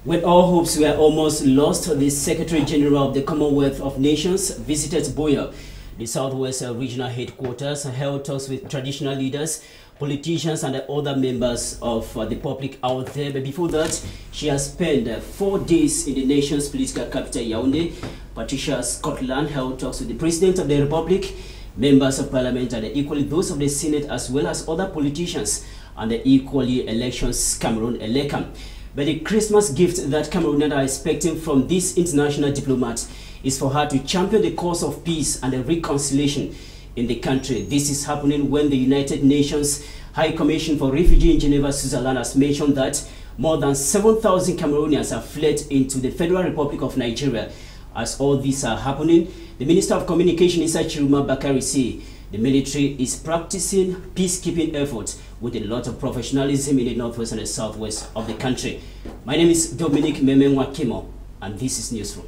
When all hopes were almost lost, the Secretary General of the Commonwealth of Nations visited Buea, the Southwest Regional Headquarters, held talks with traditional leaders, politicians and other members of the public out there. But before that, she has spent 4 days in the nation's political capital, Yaoundé. Patricia Scotland held talks with the President of the Republic, members of Parliament, and equally those of the Senate, as well as other politicians, and the equally elections Cameroon election. But the Christmas gift that Cameroonians are expecting from this international diplomat is for her to champion the cause of peace and reconciliation in the country. This is happening when the United Nations High Commission for Refugees in Geneva, Switzerland, has mentioned that more than 7,000 Cameroonians have fled into the Federal Republic of Nigeria. As all these are happening, the Minister of Communication, Issa Chiruma Bakari, said the military is practicing peacekeeping efforts with a lot of professionalism in the northwest and the southwest of the country. My name is Dominic Memenwa Kimo, and this is Newsroom.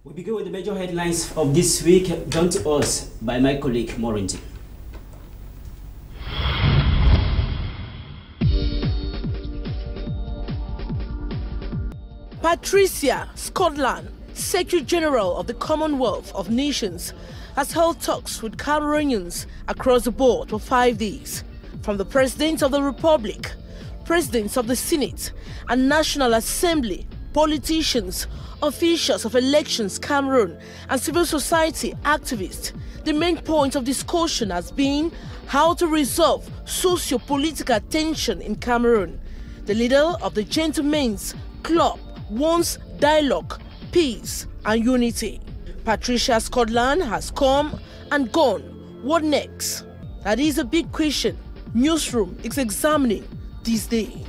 We begin with the major headlines of this week, done to us by my colleague Morinti. Patricia Scotland, Secretary General of the Commonwealth of Nations, has held talks with Cameroonians across the board for 5 days, from the President of the Republic, Presidents of the Senate and National Assembly, politicians, officials of Elections Cameroon, and civil society activists. The main point of discussion has been how to resolve socio-political tension in Cameroon. The leader of the Gentlemen's Club wants dialogue, peace and unity. Patricia Scotland has come and gone. What next? That is a big question Newsroom is examining this day.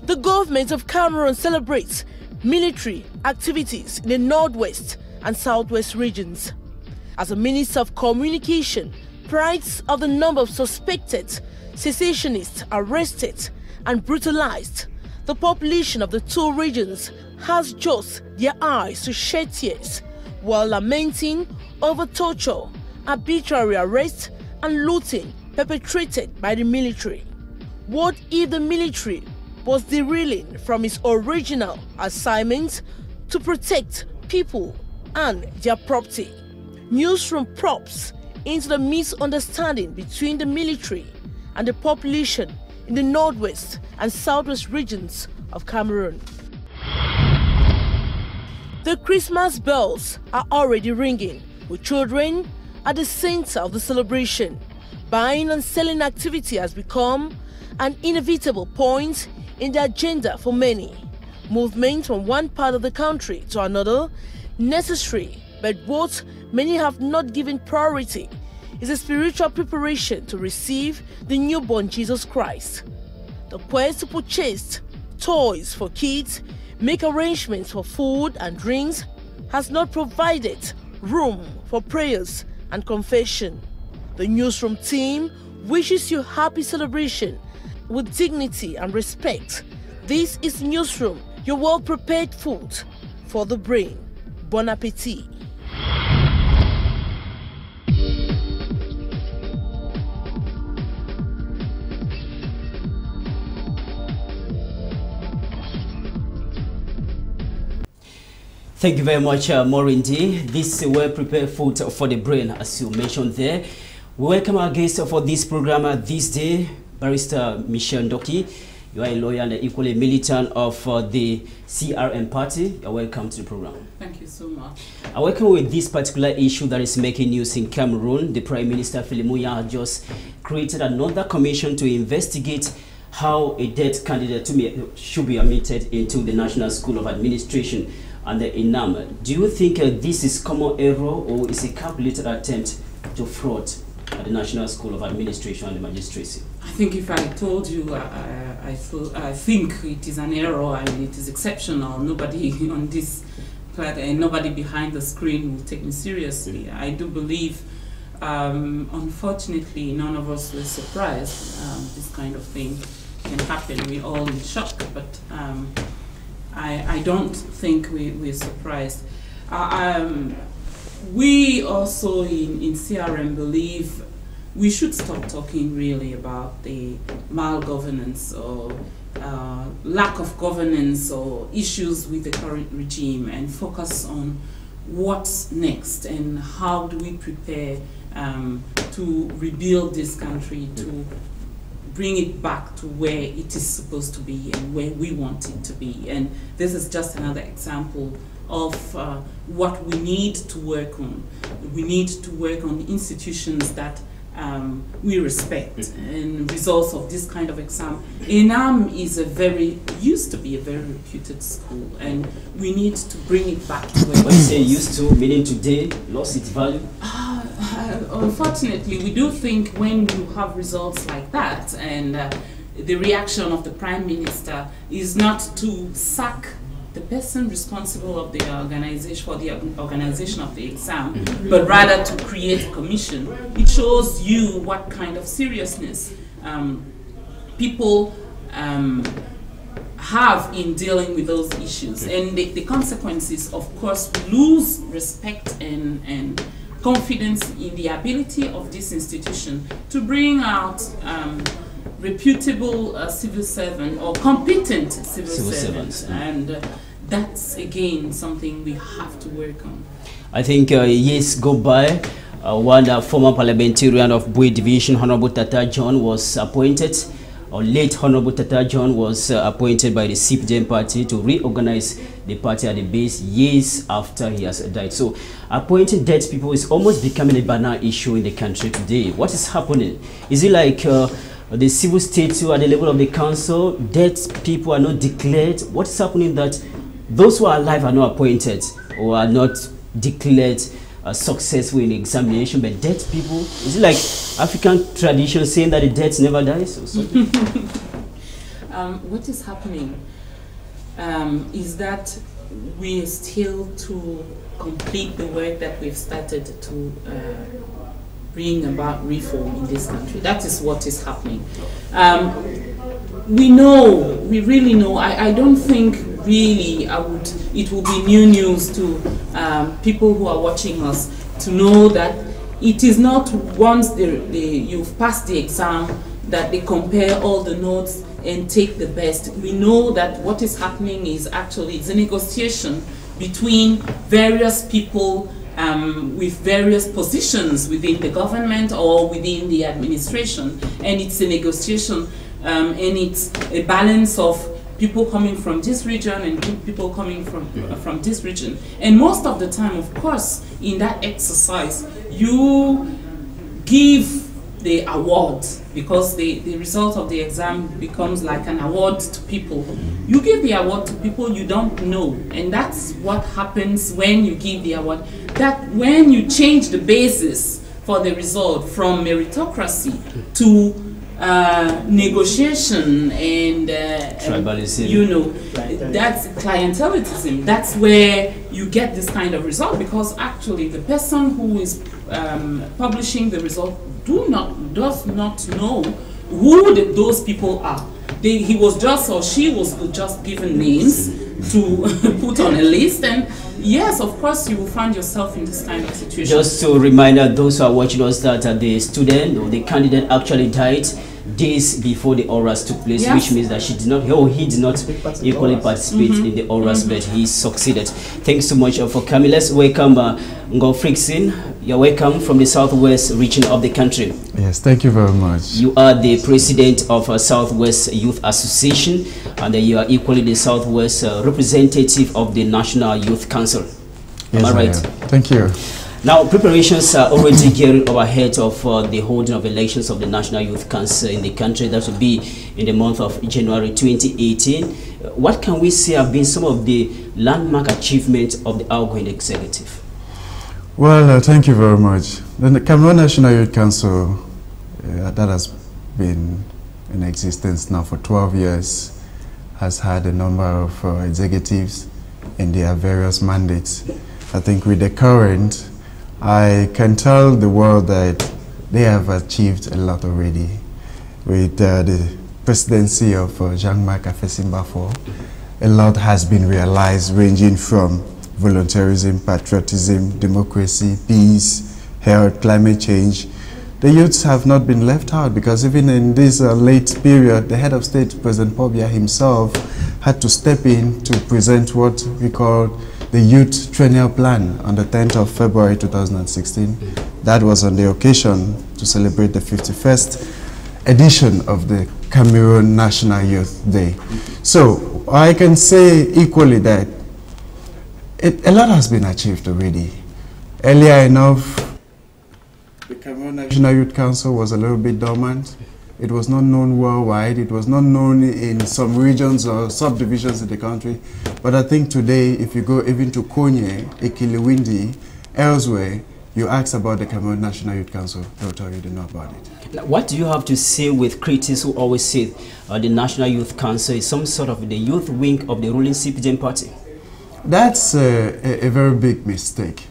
The government of Cameroon celebrates military activities in the northwest and southwest regions. As a Minister of Communication prides of the number of suspected secessionists arrested and brutalized, the population of the 2 regions has just their eyes to shed tears while lamenting over torture, arbitrary arrest and looting perpetrated by the military. What if the military was derailing from its original assignment to protect people and their property? Newsroom probes into the misunderstanding between the military and the population in the northwest and southwest regions of Cameroon. The Christmas bells are already ringing, with children at the center of the celebration. Buying and selling activity has become an inevitable point in the agenda for many. Movement from one part of the country to another, necessary, but what many have not given priority is a spiritual preparation to receive the newborn Jesus Christ. The quest to purchase toys for kids, make arrangements for food and drinks has not provided room for prayers and confession. The Newsroom team wishes you happy celebration with dignity and respect. This is Newsroom, your well-prepared food for the brain. Bon appetit. Thank you very much, Morindi. This is well-prepared food for the brain, as you mentioned there. We welcome our guest for this program this day, Barrister Michel Ndoki. You are a lawyer and equally militant of the CRM party. You're welcome to the program. Thank you so much. I welcome with this particular issue that is making news in Cameroon. The Prime Minister Philimuya has just created another commission to investigate how a dead candidate should be admitted into the National School of Administration and the INAM. Do you think this is common error or is a calculated attempt to fraud at the National School of Administration and the Magistracy? I think if I told you, I think it is an error and it is exceptional. Nobody on this planet, nobody behind the screen will take me seriously. I do believe, unfortunately, none of us were surprised this kind of thing can happen. We're all in shock, but I don't think we're surprised. We also in CRM believe we should stop talking really about the malgovernance or lack of governance or issues with the current regime and focus on what's next and how do we prepare to rebuild this country, to bring it back to where it is supposed to be and where we want it to be. And this is just another example of what we need to work on. We need to work on the institutions that we respect and results of this kind of exam. ENAM is used to be a very reputed school, and we need to bring it back to where when you say used to, meaning today, lost its value? Unfortunately, we do think when you have results like that, and the reaction of the Prime Minister is not to sack the person responsible of the organization for the organization of the exam, but rather to create a commission. It shows you what kind of seriousness people have in dealing with those issues, and the consequences, of course, lose respect and confidence in the ability of this institution to bring out reputable civil servant or competent civil servants, and that's again something we have to work on. I think years go by. One former parliamentarian of Bui Division, Honorable Tata John, was appointed, or late Honorable Tata John was appointed by the CPDM party to reorganize the party at the base years after he has died. So appointing dead people is almost becoming a banal issue in the country today. What is happening? Is it like the civil states who are at the level of the council, dead people are not declared? What is happening that those who are alive are not appointed or are not declared successful in examination, but dead people? Is it like African tradition saying that the dead never dies or something? What is happening is that we are still to complete the work that we've started to bring about reform in this country. That is what is happening. We really know. I don't think really it will be new news to people who are watching us to know that it is not once you've passed the exam that they compare all the notes and take the best. We know that what is happening is actually it's a negotiation between various people with various positions within the government or within the administration, and it's a negotiation and it's a balance of people coming from this region and people coming from this region. And most of the time, of course, in that exercise, you give the award, because the result of the exam becomes like an award to people. You give the award to people you don't know, and that's what happens when you give the award. That when you change the basis for the result from meritocracy to negotiation and tribalism, you know, that's clientelism. That's where you get this kind of result, because actually the person who is publishing the result does not know who those people are. He was just, or she was just given names to put on a list, and yes, of course, you will find yourself in this kind of situation. Just to remind those who are watching us that the student or the candidate actually died days before the orals took place, yes, which means that he did not equally participate in the orals, but he succeeded. Thanks so much for coming. Let's welcome Ngo Frixin. You're welcome from the southwest region of the country. Yes, thank you very much. You are the president of Southwest Youth Association, and you are equally the southwest representative of the National Youth Council. Yes, am I right? Thank you. Now, preparations are already gearing up ahead of the holding of elections of the National Youth Council in the country. That will be in the month of January 2018. What can we say have been some of the landmark achievements of the outgoing executive? Well, thank you very much. The Cameroon National Youth Council, that has been in existence now for 12 years, has had a number of executives in their various mandates. I think with the current, I can tell the world that they have achieved a lot already. With the presidency of Jean-Marc Afesimba IV, a lot has been realized, ranging from volunteerism, patriotism, democracy, peace, health, climate change. The youths have not been left out, because even in this late period, the head of state, President Paul Biya himself, had to step in to present what we call the Youth Triennial Plan on the 10th of February 2016. That was on the occasion to celebrate the 51st edition of the Cameroon National Youth Day. So I can say equally that a lot has been achieved already. Earlier enough, the Cameroon National Youth Council was a little bit dormant. It was not known worldwide. It was not known in some regions or subdivisions in the country. But I think today, if you go even to Konye, Ikiliwindi, elsewhere, you ask about the Cameroon National Youth Council, they'll tell you they know about it. Now, what do you have to say with critics who always say the National Youth Council is some sort of the youth wing of the ruling CPDM party? That's a very big mistake.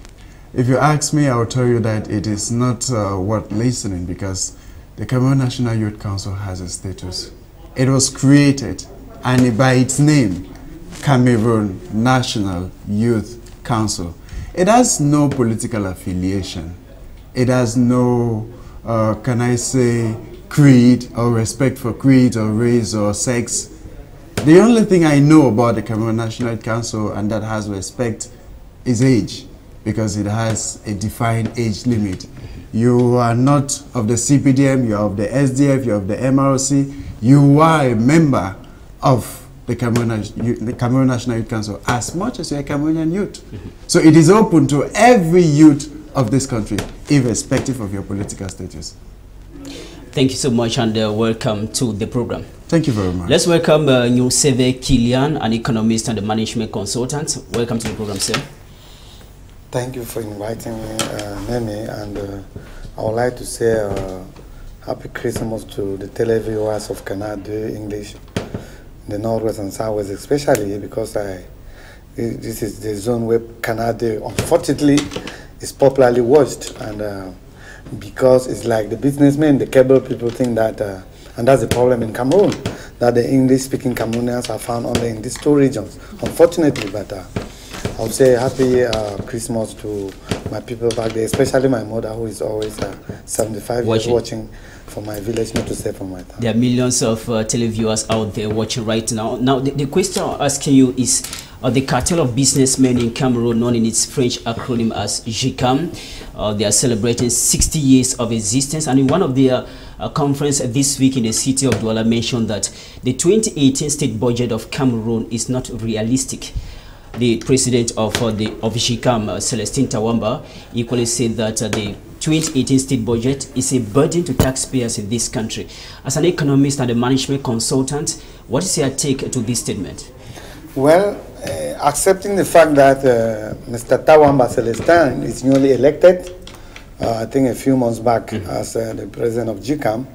If you ask me, I will tell you that it is not worth listening, because the Cameroon National Youth Council has a status. It was created, and by its name, Cameroon National Youth Council. It has no political affiliation. It has no, can I say, creed or respect for creed or race or sex. The only thing I know about the Cameroon National Youth Council, and that has respect, is age, because it has a defined age limit. You are not of the CPDM, you are of the SDF, you are of the MRC. You are a member of the Cameroon National Youth Council as much as you are a Cameroonian youth. So it is open to every youth of this country, irrespective of your political status. Thank you so much, and welcome to the program. Thank you very much. Let's welcome Nyuseve Kilian, an economist and a management consultant. Welcome to the program, sir. Thank you for inviting me, Nene, and I would like to say Happy Christmas to the televiewers of Canada, English, the Northwest and Southwest, especially because this is the zone where Canada, unfortunately, is popularly watched, and because it's like the businessmen, the cable people think that, and that's the problem in Cameroon, that the English-speaking Cameroonians are found only in these two regions, unfortunately, but I would say happy Christmas to my people back there, especially my mother, who is always 75 years watching from my village, not to say from my town. There are millions of televiewers out there watching right now. Now, the question I'm asking you is, the cartel of businessmen in Cameroon, known in its French acronym as GICAM, they are celebrating 60 years of existence, and in one of their conference this week in the city of Douala mentioned that the 2018 state budget of Cameroon is not realistic. The president of GICAM, Celestine Tawamba, equally said that the 2018 state budget is a burden to taxpayers in this country. As an economist and a management consultant, what is your take to this statement? Well, accepting the fact that Mr. Tawamba Celestine is newly elected, I think a few months back as the president of GICAM,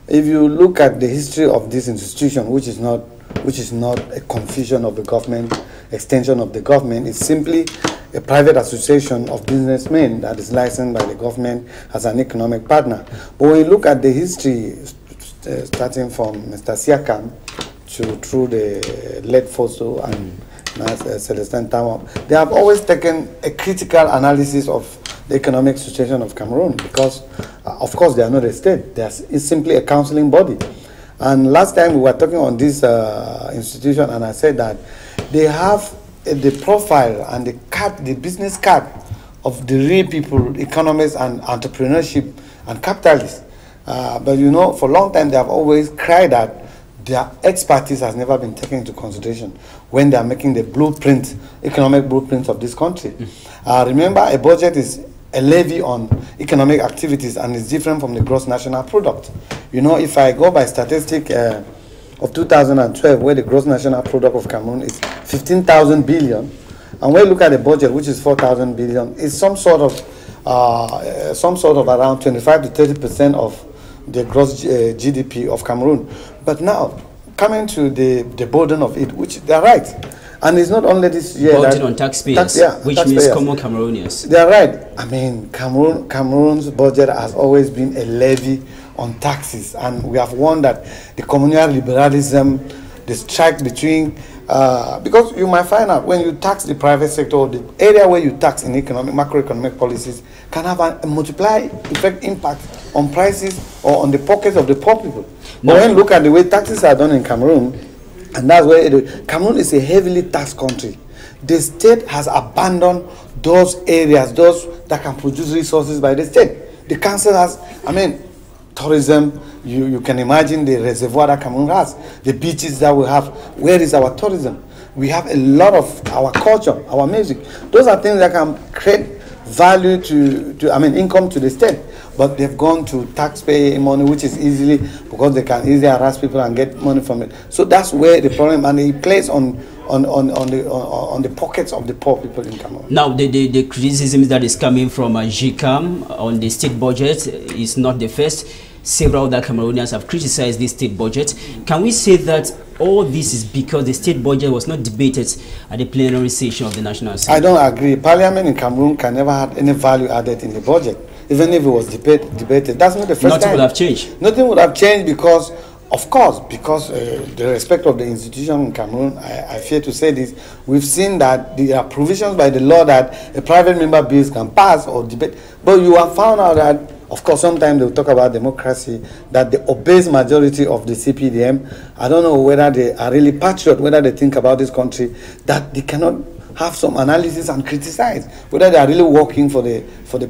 if you look at the history of this institution, which is not a confusion of the government, extension of the government, it's simply a private association of businessmen that is licensed by the government as an economic partner. But when you look at the history, starting from Mr. Siakam through the late Foso and Celestin Tawam, they have always taken a critical analysis of the economic situation of Cameroon, because, of course, they are not a state. It's simply a counseling body. And last time we were talking on this institution, and I said that they have the profile and the business card of the real people, economists and entrepreneurship and capitalists. But you know, for a long time they have always cried that their expertise has never been taken into consideration when they are making the blueprint, economic blueprints of this country. Remember, a budget is a levy on economic activities and is different from the gross national product. You know, if I go by statistic of 2012, where the gross national product of Cameroon is 15,000 billion, and when you look at the budget, which is 4,000 billion, it's some sort of around 25 to 30% of the gross GDP of Cameroon. But now, coming to the burden of it, which they're right, and it's not only this year. Burden on taxpayers, which means common Cameroonians. They're right. I mean, Cameroon's budget has always been a levy on taxes, and we have warned that the communal liberalism, the strike between because you might find out when you tax the private sector, or the area where you tax in economic, macroeconomic policies can have a multiply effect impact on prices or on the pockets of the poor people. But when you look at the way taxes are done in Cameroon, and that's where Cameroon is a heavily taxed country. The state has abandoned those areas, those that can produce resources by the state. The council has, I mean, tourism, you can imagine the reservoir that Cameroon has, the beaches that we have. Where is our tourism? We have a lot of our culture, our music. Those are things that can create value income to the state. But they've gone to taxpayer money, which is easily, because they can easily harass people and get money from it. So that's where the problem, and it plays on the pockets of the poor people in Cameroon. Now, the criticism that is coming from GCAM on the state budget is not the first. Several other Cameroonians have criticized this state budget. Can we say that all this is because the state budget was not debated at the plenary session of the National Assembly? I don't agree. Parliament in Cameroon can never have any value added in the budget, even if it was debated. That's not the first time. Nothing would have changed. Nothing would have changed because, of course, the respect of the institution in Cameroon, I fear to say this, we've seen that there are provisions by the law that a private member bills can pass or debate, but you have found out that, of course, sometimes they'll talk about democracy, that the obese majority of the CPDM, I don't know whether they are really patriot, whether they think about this country, that they cannot have some analysis and criticize whether they are really working for the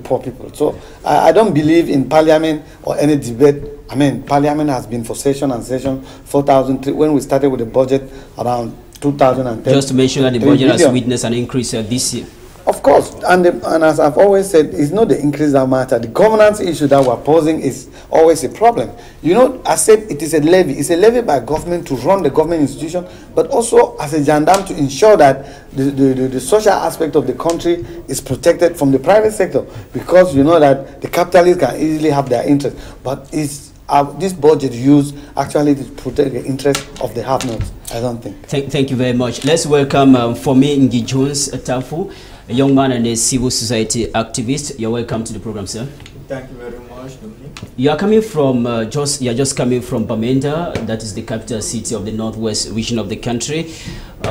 poor people. So I don't believe in parliament or any debate. I mean, parliament has been for session and session, 2003, when we started with the budget around 2010. Just to mention that the budget has witnessed an increase this year. Of course, and as I've always said, it's not the increase that matters. The governance issue that we're posing is always a problem. You know, I said it is a levy. It's a levy by government to run the government institution, but also as a gendarme to ensure that the social aspect of the country is protected from the private sector, because you know that the capitalists can easily have their interest. But is this budget used actually to protect the interest of the have-nots? I don't think. Thank you very much. Let's welcome Fome Ngi Jones Tafu, a young man and a civil society activist. You're welcome to the program, sir. Thank you very much, Dominic. You are coming from you're just coming from Bamenda, that is the capital city of the northwest region of the country.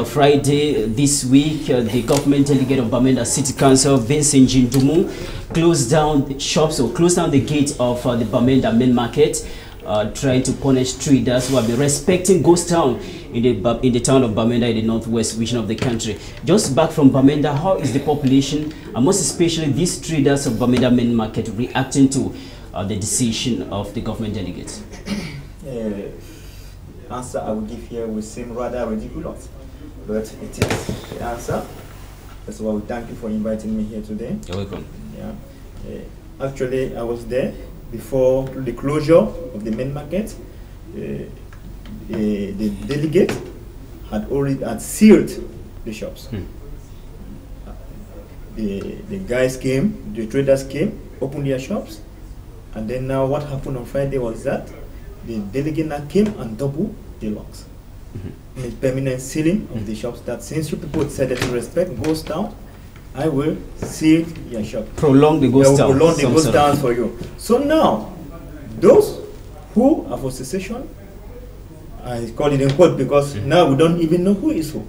Friday this week, the government delegate of Bamenda City Council, Vincent Jindumu, closed down the shops or closed down the gate of the Bamenda main market, trying to punish traders who have been respecting ghost town in the town of Bamenda in the northwest region of the country. Just back from Bamenda, how is the population, and most especially these traders of Bamenda main market, reacting to the decision of the government delegates? Answer I will give here will seem rather ridiculous, but it is the answer. That's why we thank you for inviting me here today. You're welcome. Yeah. Actually, I was there before the closure of the main market. The delegate had sealed the shops. The guys came, the traders came, opened their shops, and then now what happened on Friday was that the delegate now came and doubled the locks. The permanent sealing of the shops, that since you people decided to respect ghost town, I will seal your shop. Prolong the ghost town. Prolong the ghost town for you. So now, those who are for secession, I call it in quote because now we don't even know who is who.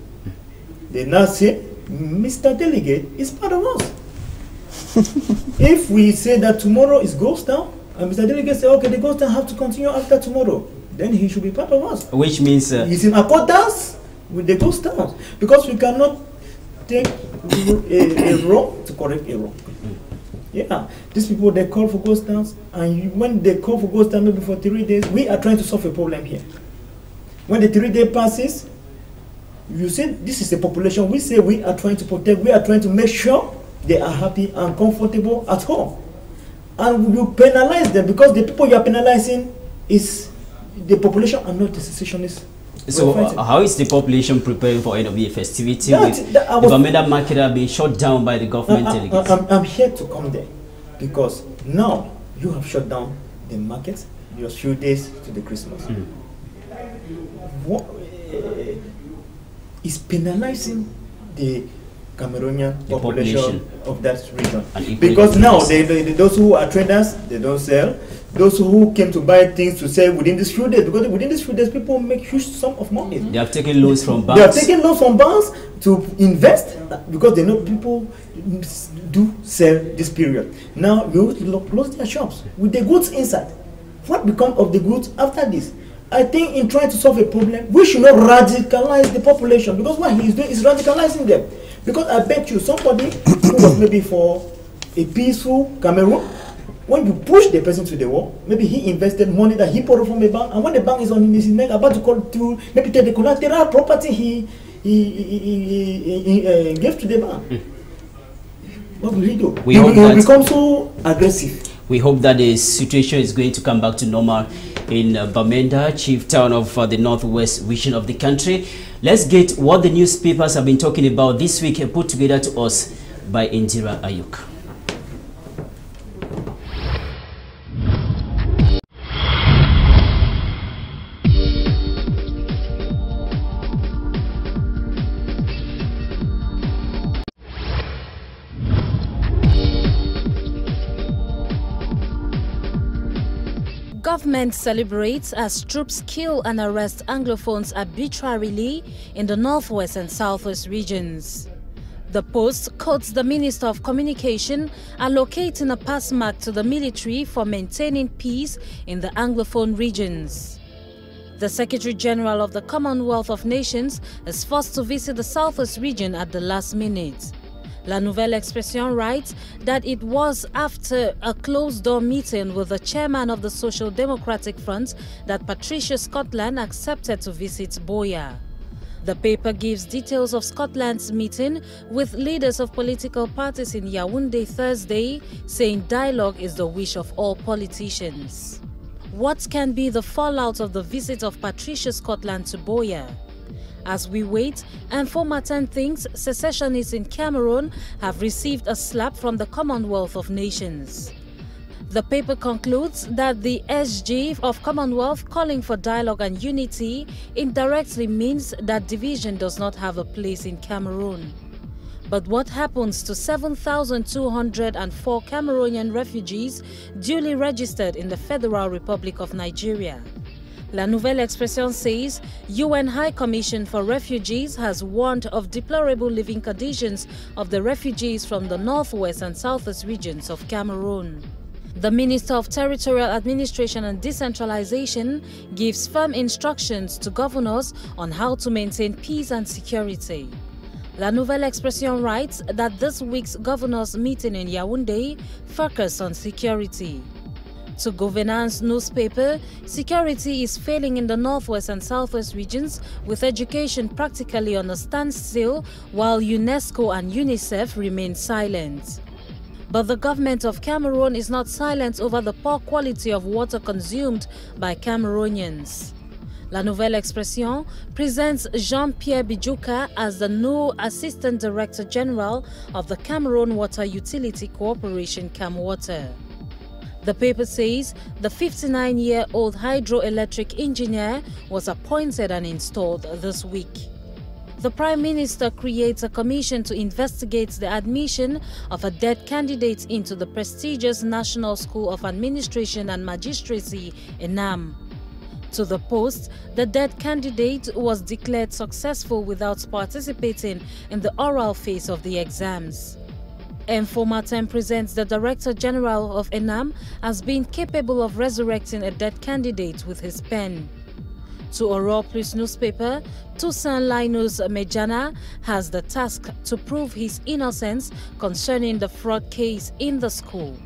They now say, Mr. Delegate is part of us. If we say that tomorrow is ghost town, and Mr. Delegate say, okay, the ghost town have to continue after tomorrow, then he should be part of us. Which means he's in accordance with the ghost towns, because we cannot take a wrong to correct a wrong. Yeah, these people, they call for ghost towns, and when they call for ghost towns maybe for 3 days, we are trying to solve a problem here. When the 3 day passes, you say this is a population, we say we are trying to protect, we are trying to make sure they are happy and comfortable at home. And you penalize them, because the people you are penalizing is the population and not the secessionists. So how is the population preparing for end of year festivity with the Bamenda market being shut down by the government delegates? I'm here to come there, because now you have shut down the market just few days to the Christmas. What is penalizing the Cameroonian population of that region. Because now those who are traders, they don't sell. Those who came to buy things to sell within these few days, because within these few days people make huge sum of money. They have taken loans from banks. They have taken loans from banks to invest because they know people do sell this period. Now you close their shops with the goods inside. What becomes of the goods after this? I think in trying to solve a problem, we should not radicalize the population, because what he is doing is radicalizing them. Because I bet you somebody who was maybe for a peaceful Cameroon, when you push the person to the wall, maybe he invested money that he borrowed from a bank, and when the bank is on his neck about to call to maybe take the collateral property he gave to the bank. What will he do? He will become so aggressive. We hope that the situation is going to come back to normal in Bamenda, chief town of the northwest region of the country. Let's get what the newspapers have been talking about this week and put together to us by Indira Ayuk. Government celebrates as troops kill and arrest Anglophones arbitrarily in the northwest and southwest regions. The Post quotes the Minister of Communication allocating a pass mark to the military for maintaining peace in the Anglophone regions. The Secretary General of the Commonwealth of Nations is forced to visit the southwest region at the last minute. La Nouvelle Expression writes that it was after a closed-door meeting with the chairman of the Social Democratic Front that Patricia Scotland accepted to visit Buea. The paper gives details of Scotland's meeting with leaders of political parties in Yaoundé Thursday, saying dialogue is the wish of all politicians. What can be the fallout of the visit of Patricia Scotland to Buea? As we wait, Informatin thinks secessionists in Cameroon have received a slap from the Commonwealth of Nations. The paper concludes that the SG of Commonwealth calling for dialogue and unity indirectly means that division does not have a place in Cameroon. But what happens to 7,204 Cameroonian refugees duly registered in the Federal Republic of Nigeria? La Nouvelle Expression says UN High Commission for Refugees has warned of deplorable living conditions of the refugees from the northwest and southwest regions of Cameroon. The Minister of Territorial Administration and Decentralization gives firm instructions to governors on how to maintain peace and security. La Nouvelle Expression writes that this week's governors' meeting in Yaoundé focused on security. To Governance newspaper, security is failing in the northwest and southwest regions, with education practically on a standstill while UNESCO and UNICEF remain silent. But the government of Cameroon is not silent over the poor quality of water consumed by Cameroonians. La Nouvelle Expression presents Jean-Pierre Bijuka as the new Assistant Director General of the Cameroon Water Utility Corporation, CamWater. The paper says the 59-year-old hydroelectric engineer was appointed and installed this week. The Prime Minister creates a commission to investigate the admission of a dead candidate into the prestigious National School of Administration and Magistracy, ENAM. To the Post, the dead candidate was declared successful without participating in the oral phase of the exams. Informatin presents the Director General of ENAM as being capable of resurrecting a dead candidate with his pen. To Aurore Plus newspaper, Toussaint Linus Mejana has the task to prove his innocence concerning the fraud case in the school.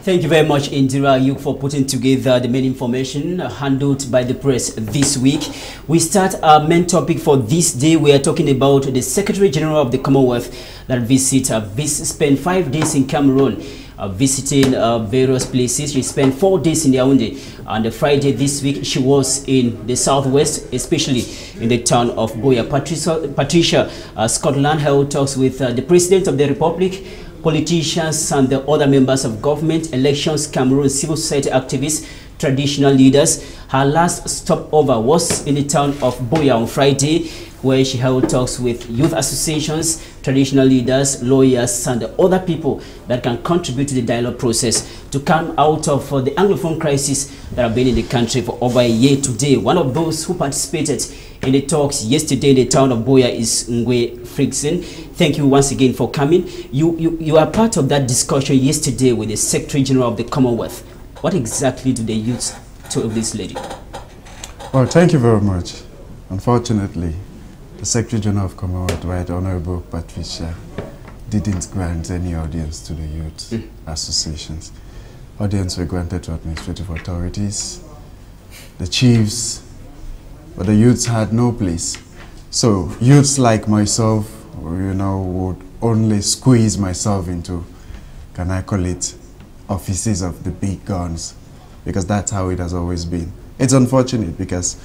Thank you very much, Indira Ayuk, for putting together the main information handled by the press this week. We start our main topic for this day. We are talking about the Secretary General of the Commonwealth that spent 5 days in Cameroon, visiting various places. She spent 4 days in Yaoundé, and Friday this week she was in the southwest, especially in the town of Buea. Patricia Scotland held talks with the President of the Republic, Politicians and the other members of government, elections, Cameroon, civil society activists, traditional leaders. Her last stopover was in the town of Boya on Friday, where she held talks with youth associations, traditional leaders, lawyers, and other people that can contribute to the dialogue process to come out of the Anglophone crisis that have been in the country for over a year today. One of those who participated in the talks yesterday in the town of Boya is Ngwe Frigson. Thank you once again for coming. You are part of that discussion yesterday with the Secretary General of the Commonwealth. What exactly do the youth tell this lady? Well, thank you very much. Unfortunately, the Secretary General of Commonwealth, Right Honorable Patricia, didn't grant any audience to the youth associations. Audience were granted to administrative authorities, the chiefs, but the youths had no place. So youths like myself, would only squeeze myself into, can I call it, offices of the big guns, because that's how it has always been. It's unfortunate because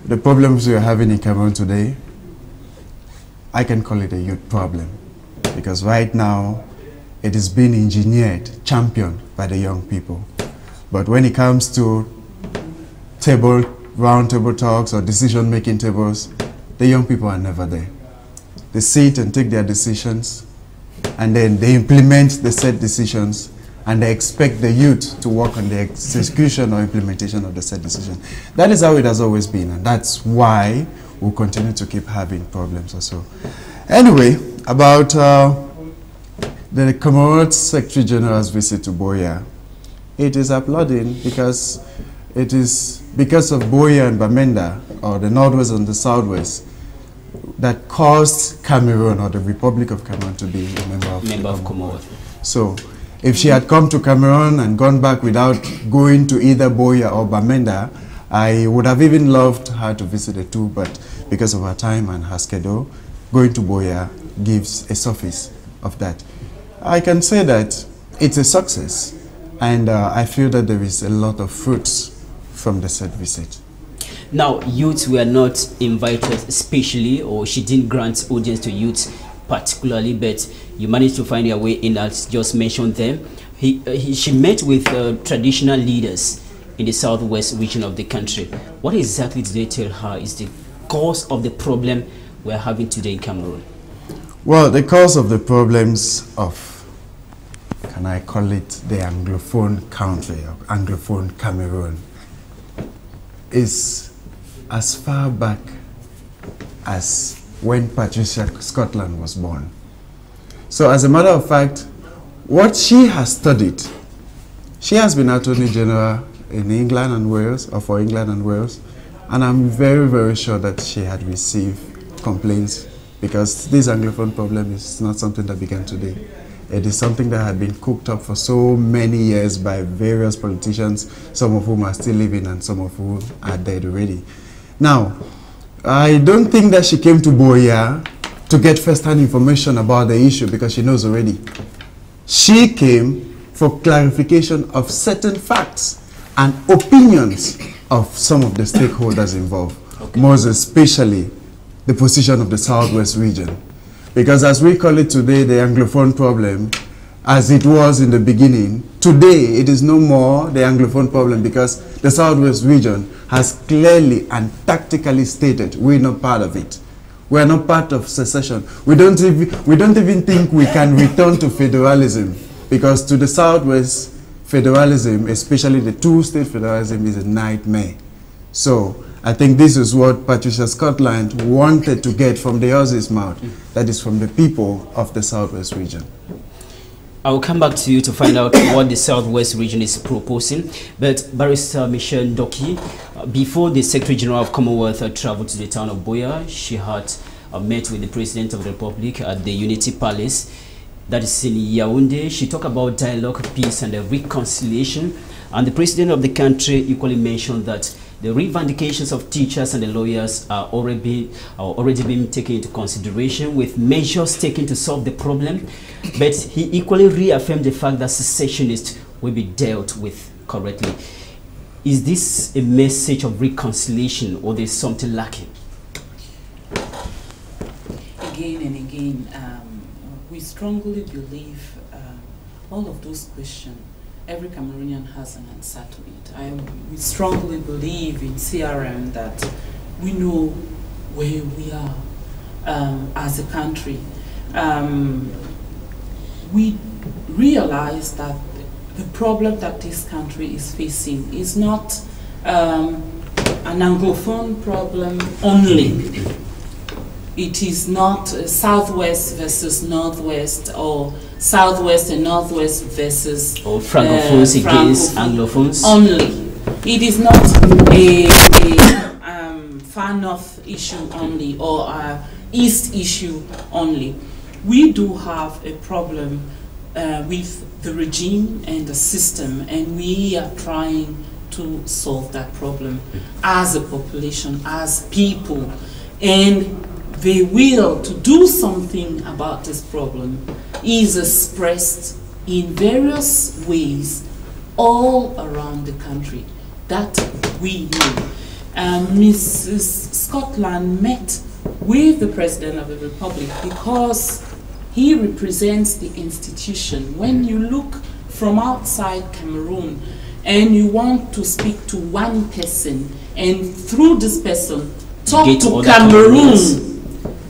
the problems we are having in Cameroon today, I can call it a youth problem, because right now it is being engineered, championed by the young people. But when it comes to round table talks or decision-making tables, the young people are never there. They sit and take their decisions, and then they implement the said decisions, and they expect the youth to work on the execution or implementation of the said decision. That is how it has always been, and that's why we'll continue to keep having problems also. Anyway, about the Commonwealth Secretary General's visit to Boya, it is applauding because it is because of Boya and Bamenda, or the Northwest and the Southwest, that caused Cameroon, or the Republic of Cameroon, to be a member of Commonwealth. So, if she had come to Cameroon and gone back without going to either Boya or Bamenda, I would have even loved her to visit the two, but because of her time and her schedule, going to Boya gives a surface of that. I can say that it's a success, and I feel that there is a lot of fruits from the said visit. Now, youths were not invited especially, or she didn't grant audience to youths particularly, but you managed to find your way in, as just mentioned them. She met with traditional leaders in the southwest region of the country. What exactly did they tell her is the cause of the problem we're having today in Cameroon? Well, the cause of the problems of, can I call it, the Anglophone country, or Anglophone Cameroon, is as far back as when Patricia Scotland was born. So as a matter of fact, what she has studied, she has been Attorney General in England and Wales, or for England and Wales, and I'm very, very sure that she had received complaints, because this Anglophone problem is not something that began today. It is something that had been cooked up for so many years by various politicians, some of whom are still living and some of whom are dead already. Now, I don't think that she came to Boya to get first-hand information about the issue, because she knows already. She came for clarification of certain facts and opinions of some of the stakeholders involved, most especially the position of the Southwest region. Because as we call it today, the Anglophone problem, as it was in the beginning, today it is no more the Anglophone problem, because the Southwest region has clearly and tactically stated we're not part of it. We're not part of secession. We don't even think we can return to federalism, because to the Southwest, federalism, especially the two-state federalism, is a nightmare. So I think this is what Patricia Scotland wanted to get from the horse's mouth, that is from the people of the Southwest region. I will come back to you to find out what the Southwest region is proposing. But Barrister Michelle Ndoki, before the Secretary General of Commonwealth traveled to the town of Boya, she had met with the President of the Republic at the Unity Palace, that is in Yaoundé. She talked about dialogue, peace, and reconciliation. And the President of the country equally mentioned that the revendications of teachers and the lawyers are already being taken into consideration, with measures taken to solve the problem. But he equally reaffirmed the fact that secessionists will be dealt with correctly. Is this a message of reconciliation, or there's something lacking? Again and again, we strongly believe all of those questions, every Cameroonian has an answer to it. We strongly believe in CRM that we know where we are as a country. We realize that the problem that this country is facing is not an Anglophone problem only. It is not Southwest versus Northwest, or Southwest and Northwest versus or Francophones against Anglophones only. It is not a far north issue only, or a east issue only. We do have a problem with the regime and the system, and we are trying to solve that problem as a population, as people, and the will to do something about this problem is expressed in various ways all around the country that we know. Mrs. Scotland met with the President of the Republic because he represents the institution. When you look from outside Cameroon and you want to speak to one person and through this person talk to Cameroon,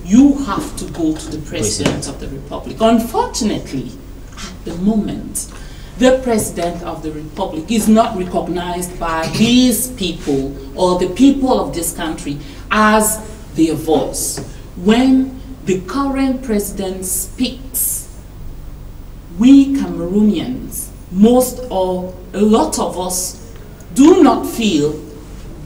you have to go to the President of the Republic. Unfortunately, at the moment, the President of the Republic is not recognized by these people or the people of this country as their voice. When the current President speaks, we Cameroonians, most or a lot of us, do not feel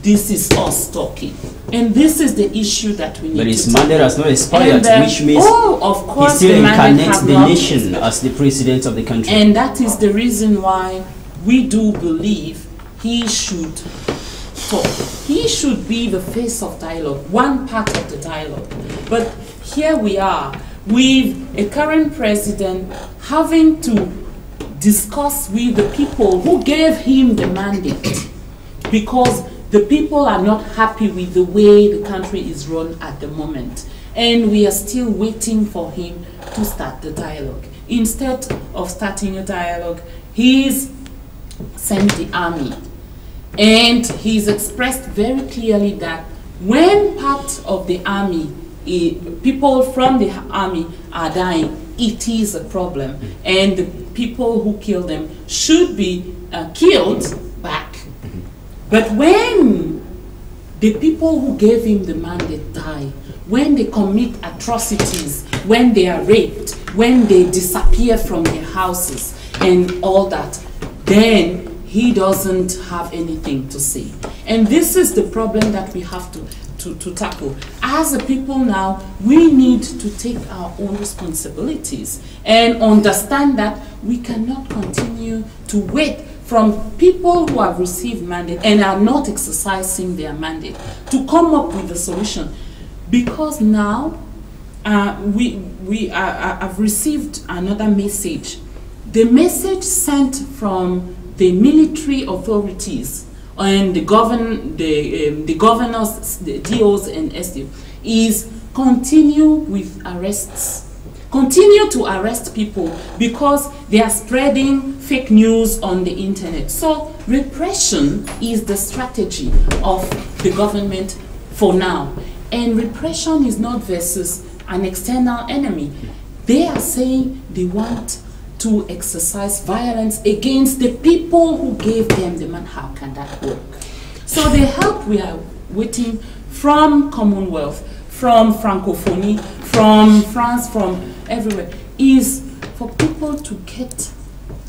this is us talking. And this is the issue that we need to But his mandate has not expired, which means of course, he still incarnates the nation as the president of the country. And that is the reason why we do believe he should talk. He should be the face of dialogue, one part of the dialogue. But here we are with a current president having to discuss with the people who gave him the mandate, because the people are not happy with the way the country is run at the moment. And we are still waiting for him to start the dialogue. Instead of starting a dialogue, he's sent the army. And he's expressed very clearly that when part of the army, people from the army are dying, it is a problem. And the people who kill them should be killed back. But when the people who gave him the mandate die, when they commit atrocities, when they are raped, when they disappear from their houses and all that, then he doesn't have anything to say. And this is the problem that we have to tackle. As a people now, we need to take our own responsibilities and understand that we cannot continue to wait from people who have received mandate and are not exercising their mandate to come up with a solution. Because now I've received another message. The message sent from the military authorities and the governors, the DOs and SDO is continue with arrests. Continue to arrest people because they are spreading fake news on the internet. So repression is the strategy of the government for now. And repression is not versus an external enemy. They are saying they want to exercise violence against the people who gave them the man. How can that work? So the help we are waiting from Commonwealth, from Francophonie, from France, from everywhere, is for people to get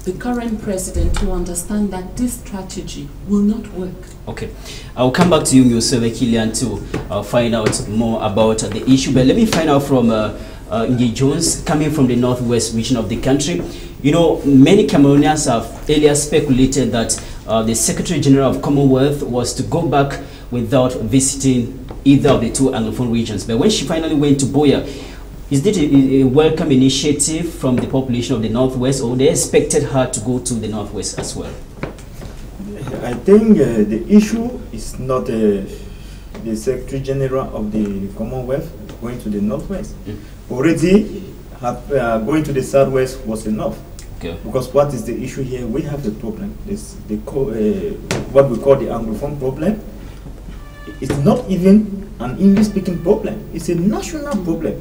the current president to understand that this strategy will not work. Okay, I'll come back to you, Mr. Kilian, to find out more about the issue. But let me find out from Inge Jones, coming from the northwest region of the country. You know, many Cameroonians have earlier speculated that the Secretary General of Commonwealth was to go back without visiting either of the two Anglophone regions. But when she finally went to Buea, is it a welcome initiative from the population of the Northwest, or they expected her to go to the Northwest as well? I think the issue is not the Secretary General of the Commonwealth going to the Northwest. Already, going to the Southwest was enough. Okay. Because what is the issue here? We have a problem. It's what we call the Anglophone problem. It's not even an English-speaking problem. It's a national problem.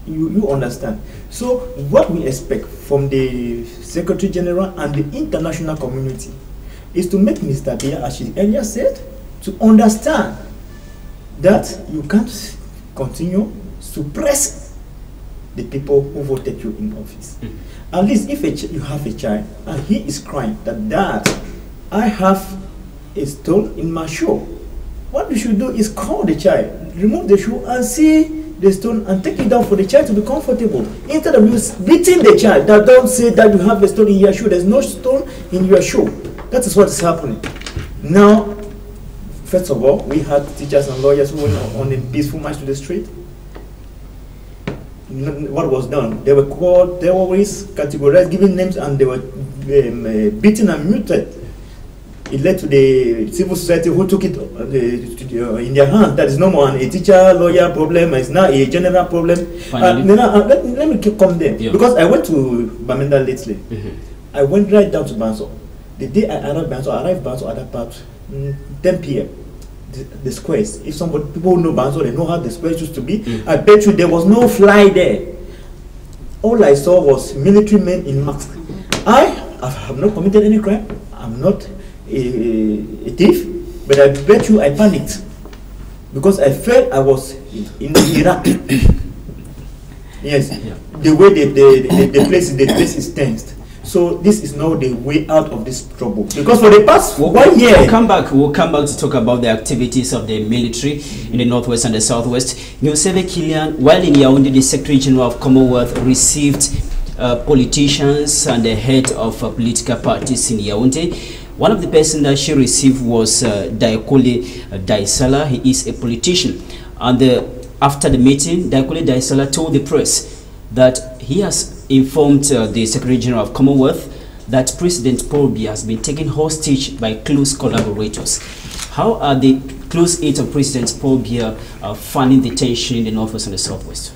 You understand? So what we expect from the Secretary General and the international community is to make Mr. Biya, as she earlier said, to understand that you can't continue suppress the people who voted you in office. At least if you have a child and he is crying that, Dad, I have a stone in my shoe, what you should do is call the child, remove the shoe and see the stone and take it down for the child to be comfortable. Instead of you beating the child, that don't say that you have a stone in your shoe. There's no stone in your shoe. That is what is happening. Now, first of all, we had teachers and lawyers who went on a peaceful march to the street. What was done? They were called terrorists, categorized, given names, and they were beaten and muted. It led to the civil society who took it in their hand. That is no more a teacher, lawyer problem. It's now a general problem. Let me come there. Yeah. Because I went to Bamenda lately. I went right down to Banso. The day I arrived Banso at about 10 p.m. The squares. If people know Banso, they know how the squares used to be. I bet you there was no fly there. All I saw was military men in masks. I have not committed any crime. I'm not a thief, but I bet you I panicked because I felt I was in Iraq. Yes, yeah. The way the place is tensed. So this is now the way out of this trouble. Because for the past 1 year, we'll come back to talk about the activities of the military in the northwest and the southwest. Nusebe Kilian, while in Yaoundé, the Secretary General of Commonwealth received politicians and the head of political parties in Yaoundé. One of the persons that she received was Daikole Daisala. He is a politician. And after the meeting, Daikole Daisala told the press that he has informed the Secretary General of Commonwealth that President Paul Biya has been taken hostage by close collaborators. How are the close aides of President Paul Biya fanning the tension in the northwest and the southwest?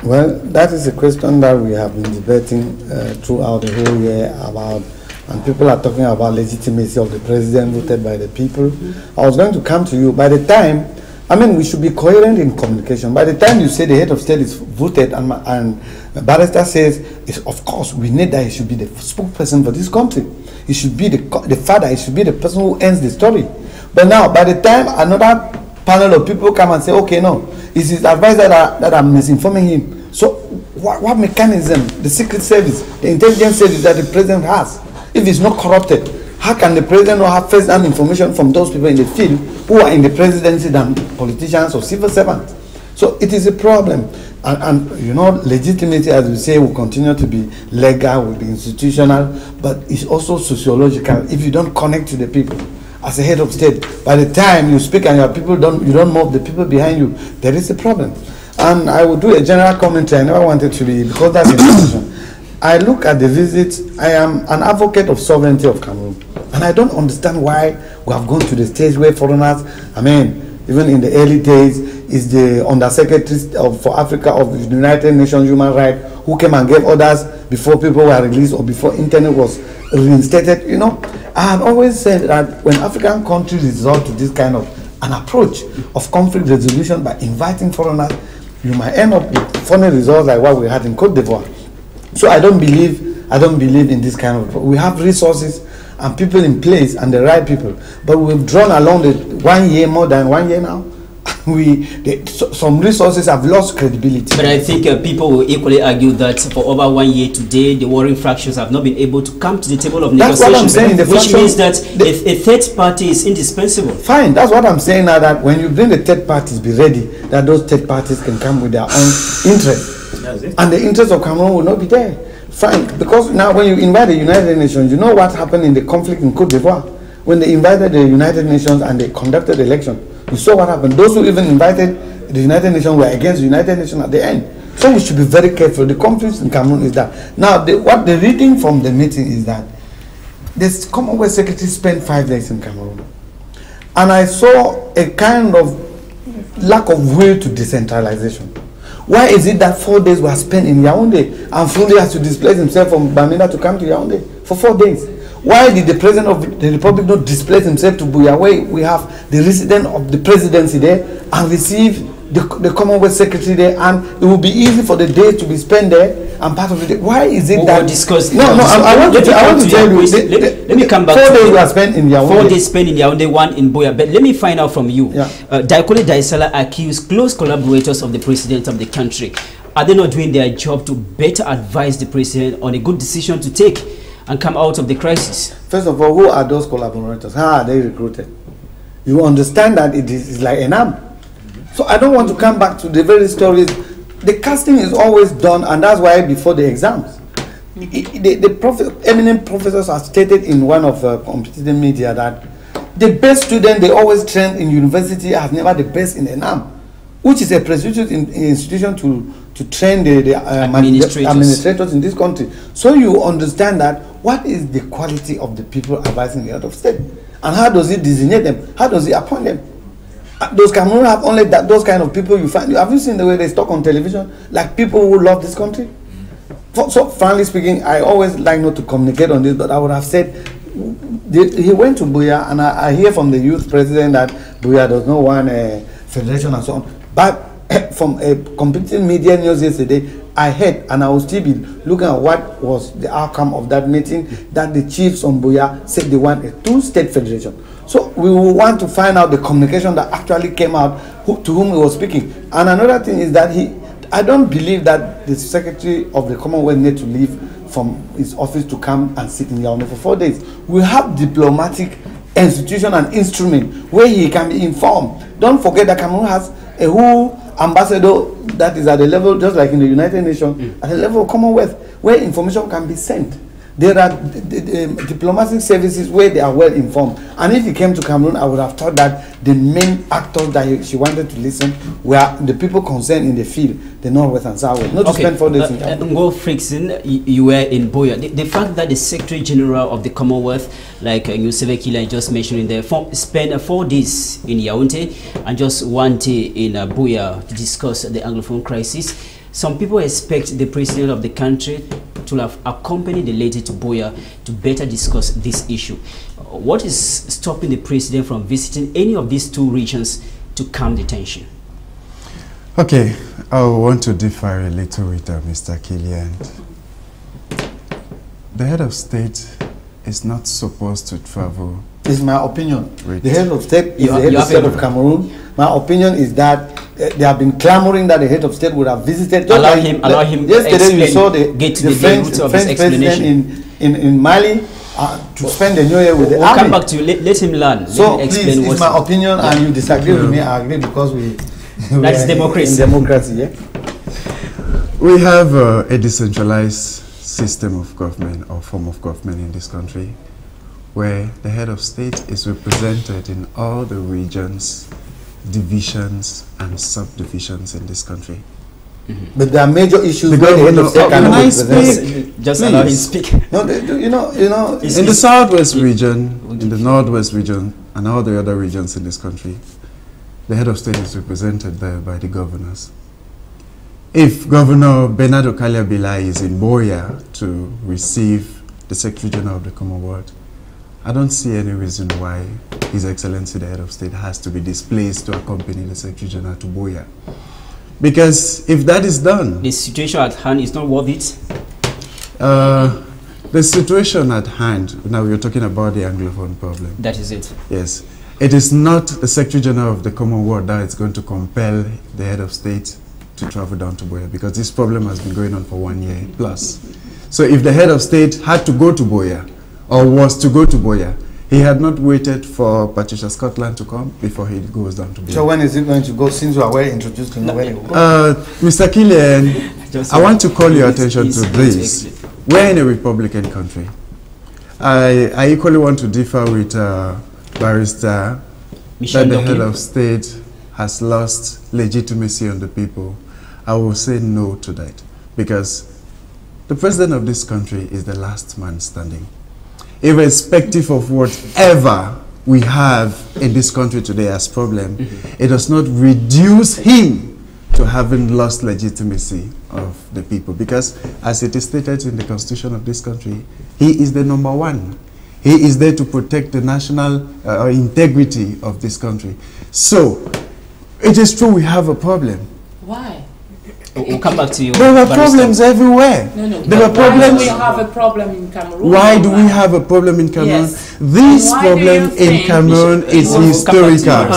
Well, that is a question that we have been debating throughout the whole year about. And people are talking about legitimacy of the president voted by the people. I was going to come to you. By the time, I mean, we should be coherent in communication. By the time you say the head of state is voted and Barrister says, of course, we need that he should be the spokesperson for this country. He should be the father. He should be the person who ends the story. But now, by the time another panel of people come and say, okay, no, it's his advisor that I'm misinforming him. So what mechanism, the secret service, the intelligence service that the president has, if it's not corrupted, how can the president not have first-hand information from those people in the field who are in the presidency than politicians or civil servants? So it is a problem. And you know, legitimacy, as we say, will continue to be legal, will be institutional, but it's also sociological. If you don't connect to the people as a head of state, by the time you speak and your people you don't move the people behind you, there is a problem. And I will do a general commentary. I never wanted to be, because that's information. I look at the visit. I am an advocate of sovereignty of Cameroon, and I don't understand why we have gone to the stage where foreigners, I mean, even in the early days, is the Undersecretary for Africa of the United Nations Human Rights who came and gave orders before people were released or before internet was reinstated. You know, I have always said that when African countries resort to this kind of an approach of conflict resolution by inviting foreigners, you might end up with funny results like what we had in Cote d'Ivoire. So I don't believe in this kind of. We have resources and people in place and the right people, but we've drawn along the 1 year, more than 1 year now. Some resources have lost credibility. But I think people will equally argue that for over 1 year today, the warring fractions have not been able to come to the table of negotiation. That's what I'm saying. Which means that a third party is indispensable. Fine, that's what I'm saying now, that when you bring the third parties, be ready that those third parties can come with their own interest. And the interest of Cameroon will not be there. Fine, because now when you invite the United Nations, you know what happened in the conflict in Cote d'Ivoire? When they invited the United Nations and they conducted the election, you saw what happened. Those who even invited the United Nations were against the United Nations at the end. So we should be very careful. The conflict in Cameroon is that. Now, what the reading from the meeting is that this Commonwealth Secretary spent 5 days in Cameroon. And I saw a kind of lack of will to decentralization. Why is it that 4 days were spent in Yaoundé and Funde has to displace himself from Bamenda to come to Yaoundé for 4 days? Why did the president of the republic not displace himself to Buea, where we have the resident of the presidency there, and receive the Commonwealth secretary there, and it will be easy for the day to be spent there and part of the day? Why is it that? Discuss. No, I want to tell you. Let me come back. 4 days were spent in Yaoundé. 4 days spent in Yaoundé, 1 in Buea. But let me find out from you. Yeah. Daikole Daisala accused close collaborators of the president of the country. Are they not doing their job to better advise the president on a good decision to take and come out of the crisis? First of all, who are those collaborators? How are they recruited? You understand that it is like an arm. So I don't want to come back to the very stories. The casting is always done, and that's why before the exams. Eminent professors have stated in one of the competitive media that the best student they always train in university has never the best in ENAM, which is a prestigious institution to train the administrators in this country. So you understand that what is the quality of the people advising the head of state, and how does he designate them? How does he appoint them? Does Cameroon have only those kind of people you find? Have you seen the way they talk on television, like people who love this country? So frankly speaking, I always like not to communicate on this, but I would have said he went to Buea, and I hear from the youth president that Buea does not want a federation and so on. But from a competing media news yesterday, I heard, and I will still be looking at what was the outcome of that meeting, that the chiefs on Buea said they want a 2-state federation. So we will want to find out the communication that actually came out, to whom he was speaking. And another thing is that I don't believe that the Secretary of the Commonwealth needs to leave from his office to come and sit in Yaoundé for 4 days. We have diplomatic institution and instrument where he can be informed. Don't forget that Cameroon has a whole ambassador that is at the level, just like in the United Nations, at the level of Commonwealth, where information can be sent. There are diplomatic services where they are well informed. And if he came to Cameroon, I would have thought that the main actors that she wanted to listen were the people concerned in the field, the Northwest and Southwest. Not to spend 4 days in Cameroon. Ngo Frickson, you were in Buea. The fact that the Secretary General of the Commonwealth, like Yusuf Kila just mentioned in there, spent 4 days in Yaoundé and just 1 day in Buea to discuss the Anglophone crisis. Some people expect the president of the country to have accompanied the lady to Buea to better discuss this issue. What is stopping the president from visiting any of these 2 regions to calm the tension? Okay, I want to differ a little with Mr. Killian. The head of state is not supposed to travel. It's my opinion. The head of state is the head of state of Cameroon. My opinion is that they have been clamoring that the head of state would have visited. Allow him yesterday explain, we saw the French president in Mali to spend the new year with the army. Come back to you. Let him learn. So please, it's my opinion, and you disagree with me, I agree, because that's democracy. In democracy, yeah. We have a decentralized system of government or form of government in this country, where the head of state is represented in all the regions, divisions and subdivisions in this country. But there are major issues where the head of state cannot speak? Just allow him speak. No, you know. In the Southwest region, in the Northwest region, and all the other regions in this country, the head of state is represented there by the governors. If Governor Bernardo Kaliabila is in Buea to receive the Secretary General of the Commonwealth, I don't see any reason why His Excellency the Head of State has to be displaced to accompany the Secretary General to Buea. Because if that is done... The situation at hand is not worth it? The situation at hand, now we're talking about the Anglophone problem. That is it. Yes. It is not the Secretary General of the Commonwealth that is going to compel the Head of State to travel down to Buea, because this problem has been going on for 1 year plus. So if the Head of State had to go to Buea, or was to go to Buea, he had not waited for Patricia Scotland to come before he goes down to Buea. So when is he going to go, since you are well introduced to know where you go? Mr. Killian, I want to call your attention to this. We're in a Republican country. I equally want to differ with Barrister that the Head of State has lost legitimacy on the people. I will say no to that, because the president of this country is the last man standing. Irrespective of whatever we have in this country today as problem, it does not reduce him to having lost legitimacy of the people, because as it is stated in the constitution of this country, he is the number one. He is there to protect the national integrity of this country. So it is true we have a problem. Why? We'll come back to you. There are problems everywhere. No. There are problems. Why do we have a problem in Cameroon? Why do we have a problem in Cameroon? Yes. This problem in Cameroon is historical.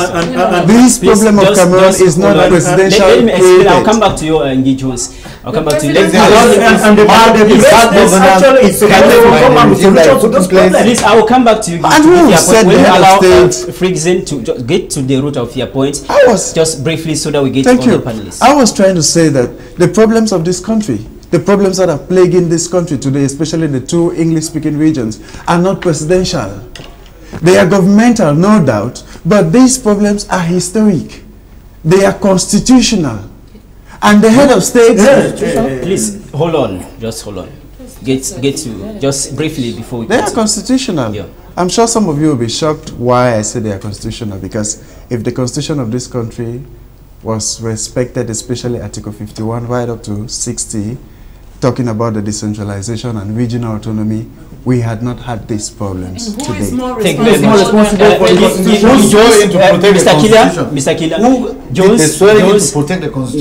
This problem of Cameroon is not presidential. Let me explain. I'll come back to you, Ngi Jones. I'll come back to you. Please, I will come back to you. And who said the head of state? Frickson to get to the root of your point. Just briefly so that we get to other panelists. I was trying to say that the problems of this country, the problems that are plaguing this country today, especially in the two English-speaking regions, are not presidential. They are governmental, no doubt, but these problems are historic. They are constitutional. And the head of state... Please, hold on. Just hold on. Get to... Just briefly before we... They are constitutional. Yeah. I'm sure some of you will be shocked why I say they are constitutional, because if the constitution of this country was respected, especially Article 51 right up to 60, talking about the decentralization and regional autonomy, we had not had these problems today. Thank you very much.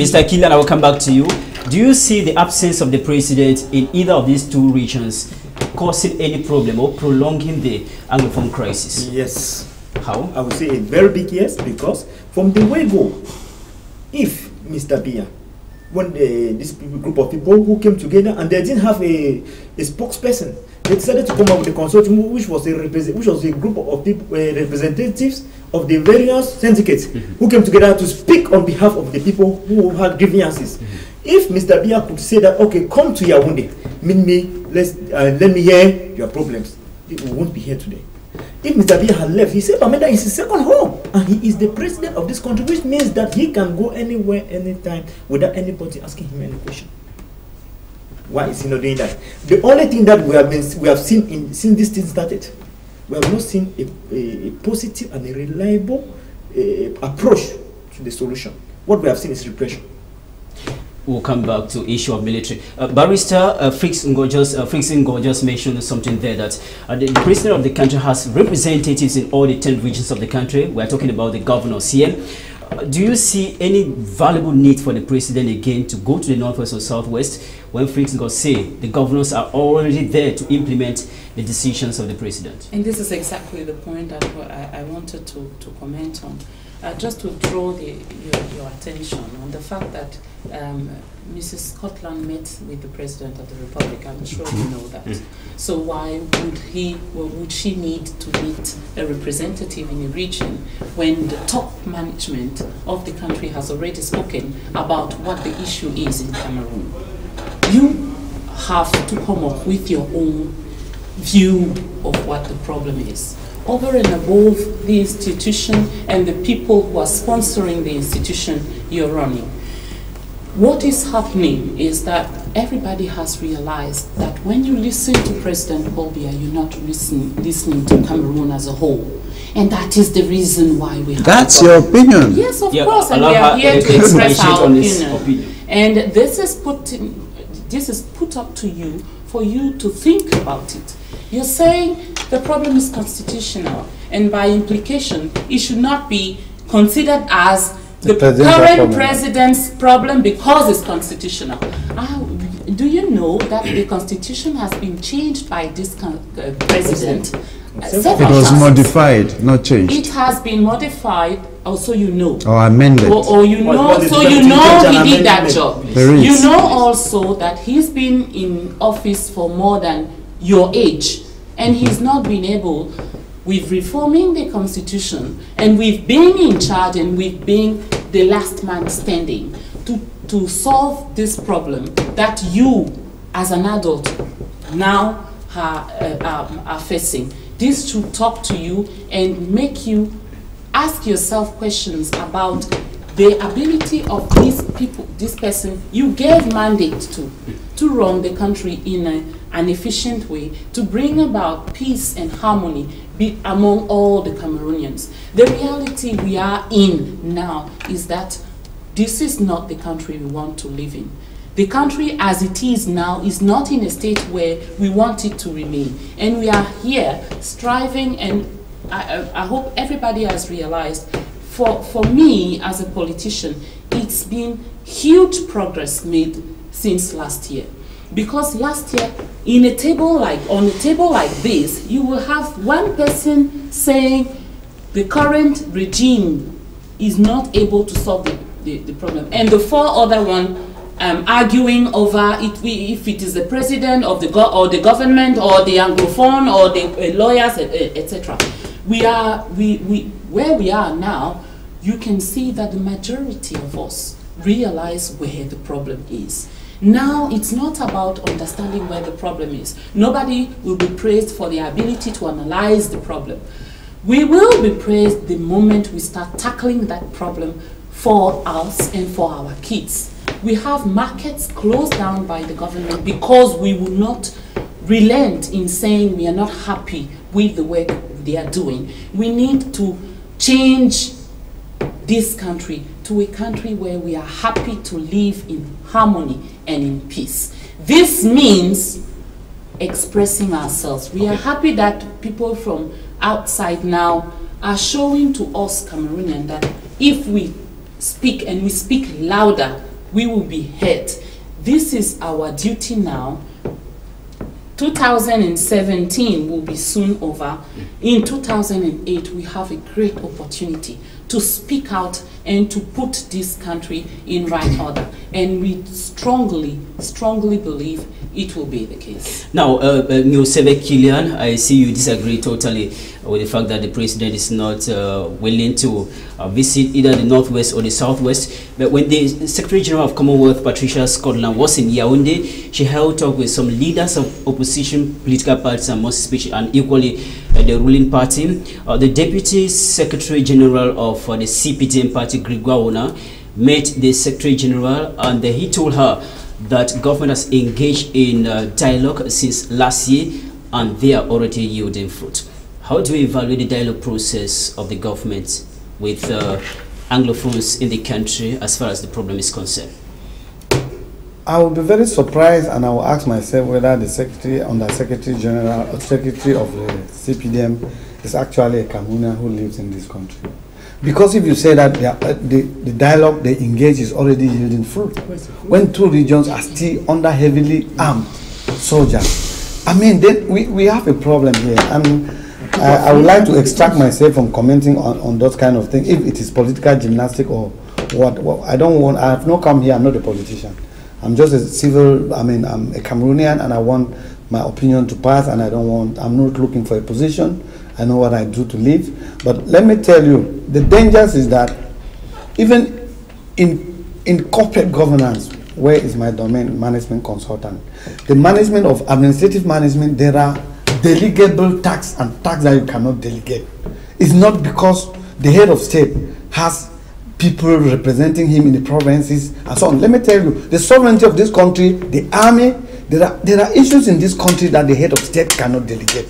Mr. Killian, I will come back to you. Do you see the absence of the president in either of these two regions causing any problem or prolonging the Anglophone crisis? Yes. How? I would say a very big yes, because from the way go, if Mr. Biya, when this group of people who came together and they didn't have a spokesperson, they decided to come up with a consortium, which was a group of people, representatives of the various syndicates who came together to speak on behalf of the people who had grievances. If Mr. Biya could say that, okay, come to Yaoundé, meet me, let me hear your problems, we won't be here today. If Mr. Biya had left, he said Bamenda is his second home, and he is the president of this country, which means that he can go anywhere, anytime, without anybody asking him any question. Why is he not doing that? The only thing that we have seen since this thing started, we have not seen a positive and a reliable approach to the solution. What we have seen is repression. We'll come back to issue of military. Barrister Frickson just mentioned something there, that the president of the country has representatives in all the 10 regions of the country. We're talking about the governors here. Do you see any valuable need for the president again to go to the northwest or southwest when Frickson say the governors are already there to implement the decisions of the president? And this is exactly the point that I wanted to comment on. Just to draw your attention on the fact that Mrs. Scotland met with the President of the Republic. I'm sure you know that. So why would she need to meet a representative in a region when the top management of the country has already spoken about what the issue is in Cameroon? You have to come up with your own view of what the problem is. Over and above the institution and the people who are sponsoring the institution you're running. What is happening is that everybody has realized that when you listen to President Paul Biya, you're not listening to Cameroon as a whole. And that is the reason why we have... That's your opinion. Yes, of course, and we are here to express our opinion. And this is put up to you for you to think about it. You're saying the problem is constitutional, and by implication, it should not be considered as the current president's problem because it's constitutional. Do you know that the constitution has been changed by this president? It was modified, not changed. It has been modified, also you know. Or amended. Or you know, so you know he did that job. You know also that he's been in office for more than your age, and he's not been able, with reforming the constitution, and with being in charge, and with being the last man standing, to solve this problem that you, as an adult, now are facing. This should talk to you and make you ask yourself questions about the ability of these people, this person you gave mandate to run the country in an efficient way, to bring about peace and harmony among all the Cameroonians. The reality we are in now is that this is not the country we want to live in. The country as it is now is not in a state where we want it to remain. And we are here striving, and I hope everybody has realized, for me as a politician, it's been huge progress made since last year. Because last year, on a table like this, you will have one person saying the current regime is not able to solve the problem, and the four other one arguing over if it is the president of or the government or the Anglophone or the lawyers, etc. Where we are now, you can see that the majority of us realize where the problem is. Now it's not about understanding where the problem is. Nobody will be praised for the ability to analyze the problem. We will be praised the moment we start tackling that problem for us and for our kids. We have markets closed down by the government because we will not relent in saying we are not happy with the work they are doing. We need to change this country to a country where we are happy to live in harmony and in peace. This means expressing ourselves. We are happy that people from outside now are showing to us Cameroonians that if we speak, and we speak louder, we will be heard. This is our duty now. 2017 will be soon over. In 2008, we have a great opportunity to speak out and to put this country in right order. And we strongly, strongly believe it will be the case. Now, Mosebe Kilian, I see you disagree totally with the fact that the president is not willing to visit either the Northwest or the Southwest. But when the Secretary General of Commonwealth, Patricia Scotland, was in Yaoundé, she held talk with some leaders of opposition political parties, and most especially and equally the ruling party. The Deputy Secretary General of the CPTM party, Gregoire Ona, met the Secretary General, and he told her that government has engaged in dialogue since last year, and they are already yielding fruit. How do you evaluate the dialogue process of the government with Anglophones in the country as far as the problem is concerned? I will be very surprised, and I will ask myself whether the Secretary, Under Secretary General or Secretary of the CPDM is actually a Cameroonian who lives in this country. Because if you say that the dialogue they engage is already yielding fruit, when two regions are still under heavily armed soldiers, I mean, then we have a problem here. And I would like to extract myself from commenting on those kind of things, if it is political gymnastics or what. I don't want, I have not come here, I'm not a politician. I'm just a civil, I'm a Cameroonian, and I want my opinion to pass, and I'm not looking for a position. I know what I do to live. But let me tell you, the dangers is that even in corporate governance, where is my domain management consultant, the management of administrative management, there are delegable tasks and tasks that you cannot delegate. It's not because the head of state has people representing him in the provinces and so on. Let me tell you, the sovereignty of this country, the army, there are issues in this country that the head of state cannot delegate.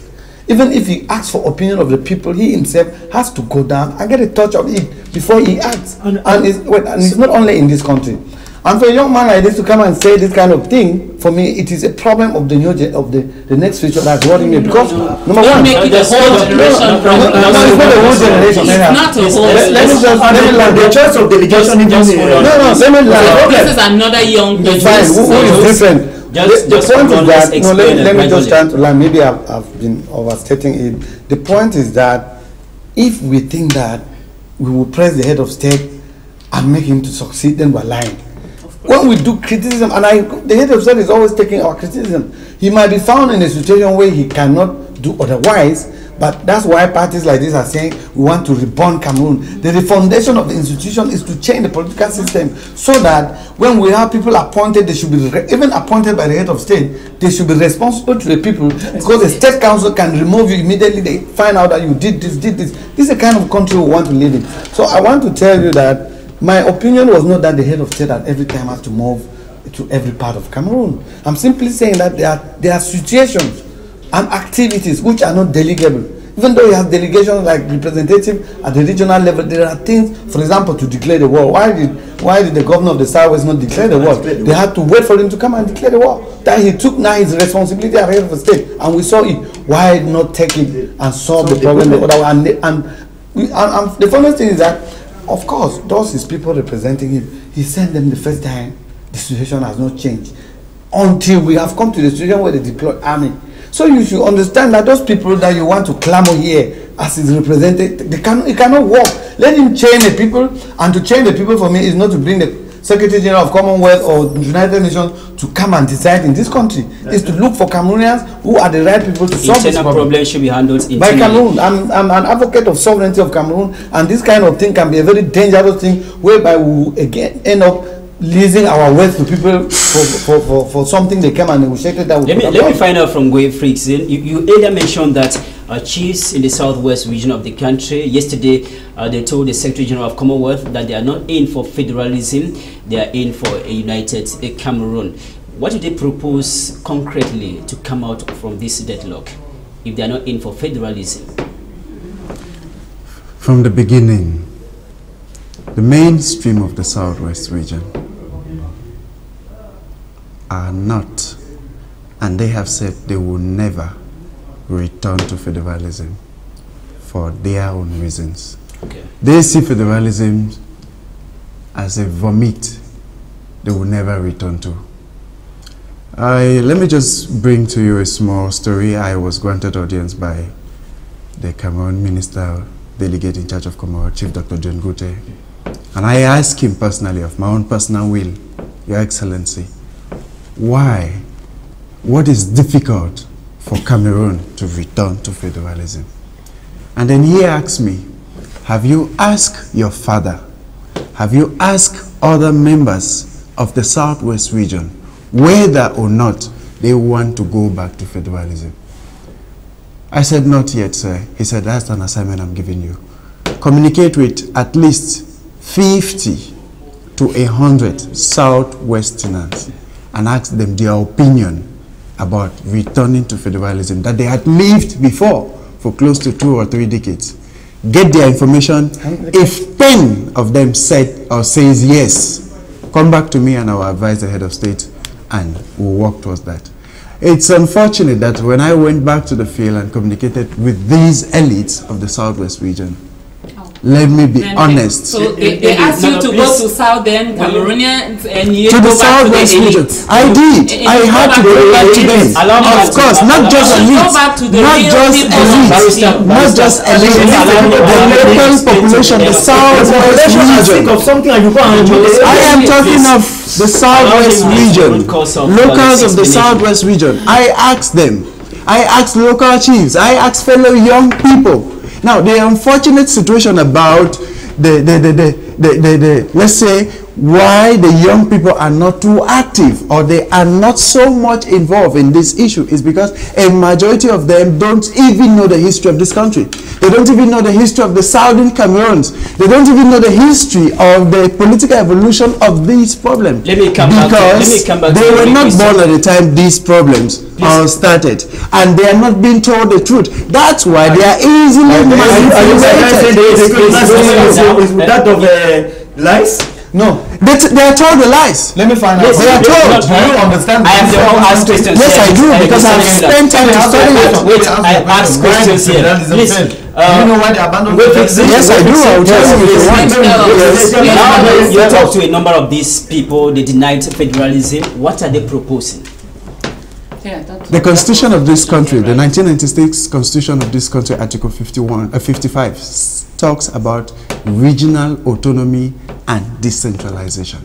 Even if he asks for opinion of the people, he himself has to go down and get a touch of it before he acts. And it's not only in this country. And for a young man like this to come and say this kind of thing, for me, it is a problem of the new the next future that's worrying me. Because number one, make it a whole generation problem. No, it's not a whole generation. It's not a whole let me the choice of delegation. let me This is another young person. Who is different? The point is that, no, let me just try to learn. Maybe I've been overstating it. The point is that if we think that we will press the head of state and make him to succeed, then we're lying. When we do criticism, and the head of state is always taking our criticism, he might be found in a situation where he cannot do otherwise. But that's why parties like this are saying we want to reborn Cameroon. The foundation of the institution is to change the political system so that when we have people appointed, they should be even appointed by the head of state, they should be responsible to the people, because the state council can remove you immediately. They find out that you did this. This is the kind of country we want to live in. So I want to tell you that my opinion was not that the head of state at every time has to move to every part of Cameroon. I'm simply saying that there are situations and activities which are not delegable. Even though you have delegations like representative at the regional level, there are things, for example, to declare the war. Why did the governor of the Southwest not declare the war? They had to wait for him to come and declare the war. That he took now his responsibility as head of the state, and we saw it. Why not take it and solve the problem the other way? And the funniest thing is that, of course, those his people representing him, he sent them the first time. The situation has not changed until we have come to the situation where they deploy army. So you should understand that those people that you want to clamor here as his representative, it cannot work. Let him chain the people, and to chain the people for me is not to bring the Secretary General of Commonwealth or United Nations to come and decide in this country. It's to look for Cameroonians who are the right people to solve this problem. Should be handled internally. By Cameroon. I'm an advocate of sovereignty of Cameroon, and this kind of thing can be a very dangerous thing, whereby we will again end up leasing our wealth to people for something they came and negotiated. That let me find out from Goy Frickson. You earlier mentioned that chiefs in the southwest region of the country, yesterday they told the Secretary General of Commonwealth that they are not in for federalism, they are in for a united Cameroon. What do they propose concretely to come out from this deadlock if they are not in for federalism? From the beginning, the mainstream of the southwest region are not, and they have said they will never return to federalism for their own reasons. Okay. They see federalism as a vomit they will never return to. Let me just bring to you a small story. I was granted audience by the Cameroon Minister Delegate in charge of Commonwealth, Chief Dr. John Gute, and I asked him personally, of my own personal will, Your Excellency, why? What is difficult for Cameroon to return to federalism? And then he asked me, have you asked your father, have you asked other members of the southwest region whether or not they want to go back to federalism? I said, not yet, sir. He said, that's an assignment I'm giving you. Communicate with at least 50 to 100 southwesterners and ask them their opinion about returning to federalism that they had lived before for close to 2 or 3 decades. Get their information. If 10 of them said or says yes, come back to me and I will advise the head of state and we'll work towards that. It's unfortunate that when I went back to the field and communicated with these elites of the southwest region, let me be honest. So they asked you to go to southern Cameroonians and you to go the back to the southwest region. elite. I did. I had to go back to them. Of course, not just elite. Not just elite. The local population, the southwest region. I am talking of the southwest region. Locals of the southwest region. I asked them. I asked local chiefs. I asked fellow young people. Now, the unfortunate situation about let's say, why the young people are not too active or they are not so much involved in this issue is because a majority of them don't even know the history of this country. They don't even know the history of the southern Cameroons. They don't even know the history of the political evolution of these problems. Let me come back they were not born at the time these problems started, and they are not being told the truth. That's why they are easily manipulated. Is that of lies? No, they are told the lies. Let me find out. They are told. Do you understand? I have the whole ask questions. Yes, I do, because I've spent time to study it. Wait, I ask questions here. Please. Do you know why they abandoned the Yes, I do. I will tell you if you want. Now, you talk to a number of these people, they denied federalism. What are they proposing? The constitution of this country, the 1996 constitution of this country, Article 55, talks about regional autonomy and decentralization.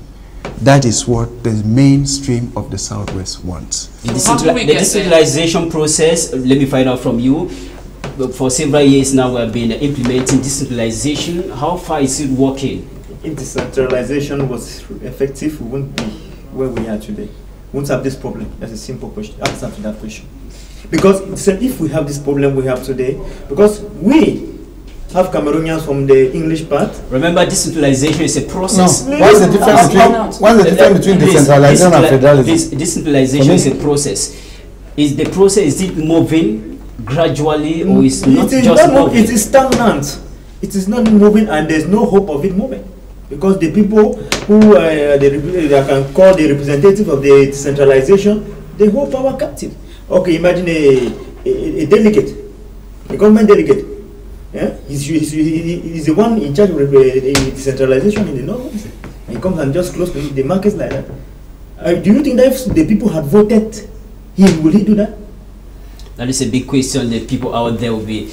That is what the mainstream of the Southwest wants. The decentralization process, let me find out from you. For several years now, we have been implementing decentralization. How far is it working? If decentralization was effective, we wouldn't be where we are today. We won't have this problem. That's a simple question. Answer to that question. Because if we have this problem we have today, because we have Cameroonians from the English part. Remember, decentralization is a process. No. What's the difference between decentralization and federalism? Decentralization is a process. Is it moving gradually, or is not it just moving? It is stagnant. It is not moving, and there's no hope of it moving. Because the people who they can call the representative of the decentralization, they hold power captive. Okay, imagine a delegate, a government delegate. Yeah? He's the one in charge of the decentralization in the north. And he comes and just close the markets like that. Do you think that if the people had voted him, will he do that? That is a big question that people out there will be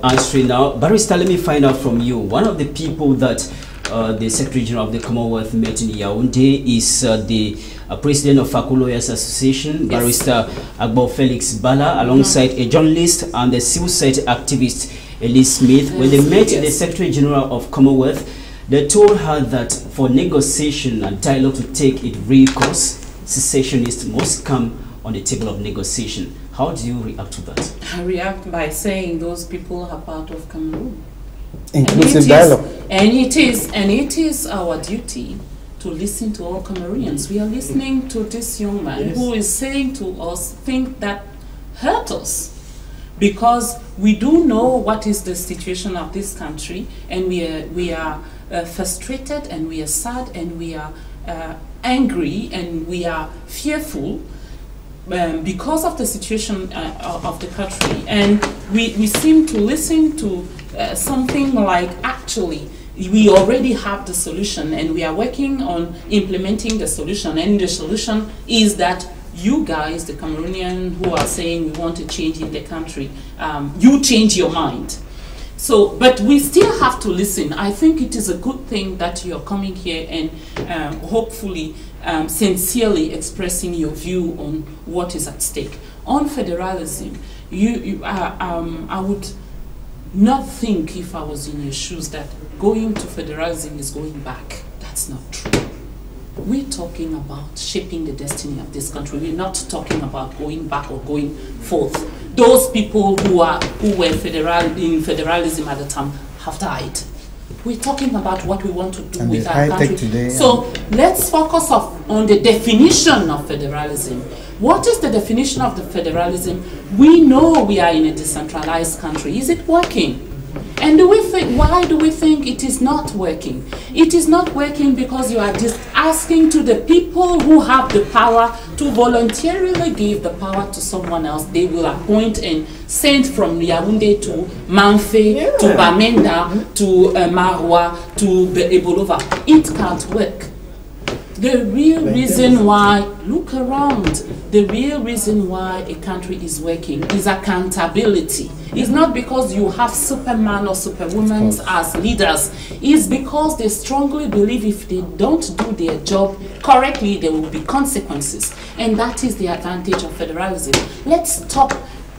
answering now. Barrister, let me find out from you. One of the people that the Secretary General of the Commonwealth met in Yaoundé is the President of Faku Lawyers Association, yes, Barrister Agbo Felix Bala, alongside a journalist and a civil society activist, Elise Smith. When they met the Secretary General of Commonwealth, they told her that for negotiation and dialogue to take its real course, secessionists must come on the table of negotiation. How do you react to that? I react by saying those people are part of Cameroon. Inclusive dialogue. And it is our duty to listen to all Cameroonians. We are listening to this young man, yes, who is saying to us things that hurt us, because we do know what is the situation of this country, and we are frustrated, and we are sad, and we are angry, and we are fearful because of the situation of the country. And we seem to listen to something like, actually, we already have the solution and we are working on implementing the solution, and the solution is that you guys, the Cameroonians who are saying we want a change in the country, you change your mind. So, but we still have to listen. I think it is a good thing that you're coming here and hopefully sincerely expressing your view on what is at stake. On federalism, I would not think, if I was in your shoes, that going to federalism is going back. That's not true. We're talking about shaping the destiny of this country. We're not talking about going back or going forth. Those people who were in federalism at the time have died. We're talking about what we want to do with our country. Today, so let's focus on the definition of federalism. What is the definition of the federalism? We know we are in a decentralized country. Is it working? And why do we think it is not working? It is not working because you are just asking to the people who have the power to voluntarily give the power to someone else. They will appoint and send from Yaoundé to Manfé, to Bamenda, to Marwa, to Ebolova. It can't work. The real reason why, look around, the real reason why a country is working is accountability. It's not because you have Superman or Superwoman as leaders. It's because they strongly believe if they don't do their job correctly, there will be consequences. And that is the advantage of federalism. Let's stop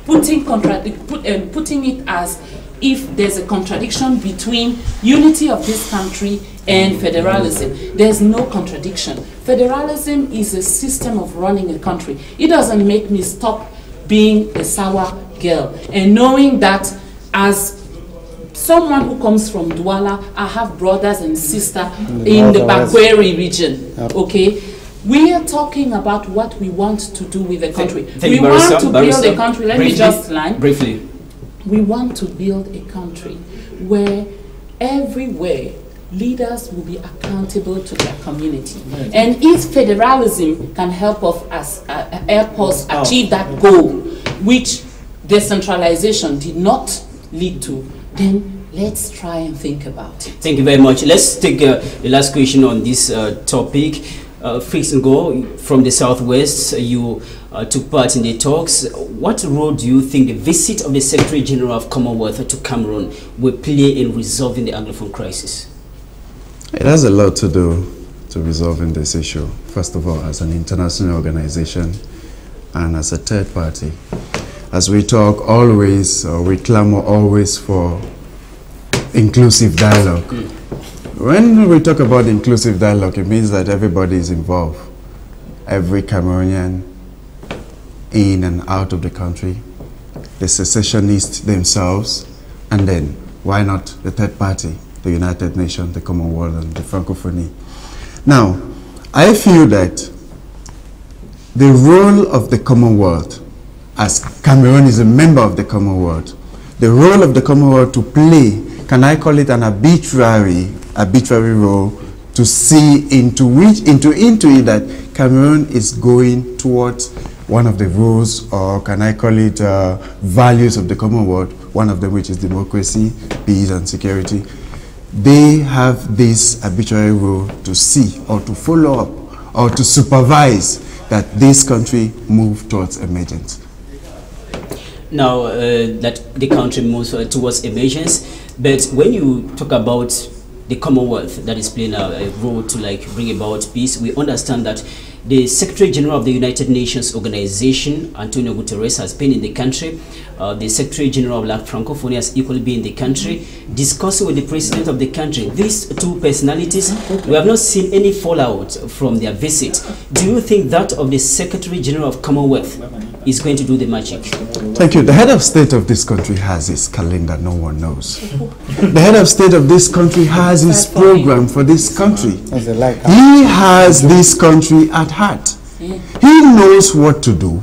putting it as if there's a contradiction between unity of this country and federalism. There's no contradiction. Federalism is a system of running a country. It doesn't make me stop being a sour girl. And knowing that as someone who comes from Douala, I have brothers and sisters in the Bakweri region, okay? We are talking about what we want to do with the country. We want to build a country, let me just line. Briefly. We want to build a country where everywhere leaders will be accountable to their community. Right. And if federalism can help us achieve that goal, which decentralization did not lead to, then let's try and think about it. Thank you very much. Let's take the last question on this topic. Fix and Go from the Southwest, you took part in the talks. What role do you think the visit of the Secretary General of Commonwealth to Cameroon will play in resolving the Anglophone crisis? It has a lot to do to resolving this issue. First of all, as an international organization and as a third party. As we talk always, we clamor always for inclusive dialogue. When we talk about inclusive dialogue, it means that everybody is involved. Every Cameroonian in and out of the country, the secessionists themselves, and then why not the third party, the United Nations, the Commonwealth, and the Francophonie. Now, I feel that the role of the Commonwealth as Cameroon is a member of the Commonwealth, the role of the Commonwealth to play, can I call it an arbitrary role to see into it that Cameroon is going towards one of the rules, or can I call it values of the Commonwealth, one of them which is democracy, peace and security. They have this arbitrary role to see or to follow up or to supervise that this country move towards emergence. Now that the country moves towards emergence, but when you talk about the Commonwealth that is playing a role to like bring about peace, we understand that the Secretary General of the United Nations Organization, Antonio Guterres, has been in the country. The Secretary General of La Francophonie has equally been in the country, discussing with the President of the country. These two personalities, we have not seen any fallout from their visit. Do you think that of the Secretary General of Commonwealth is going to do the magic? Thank you. The head of state of this country has his calendar no one knows. The head of state of this country has his program for this country. He has this country at heart. He knows what to do,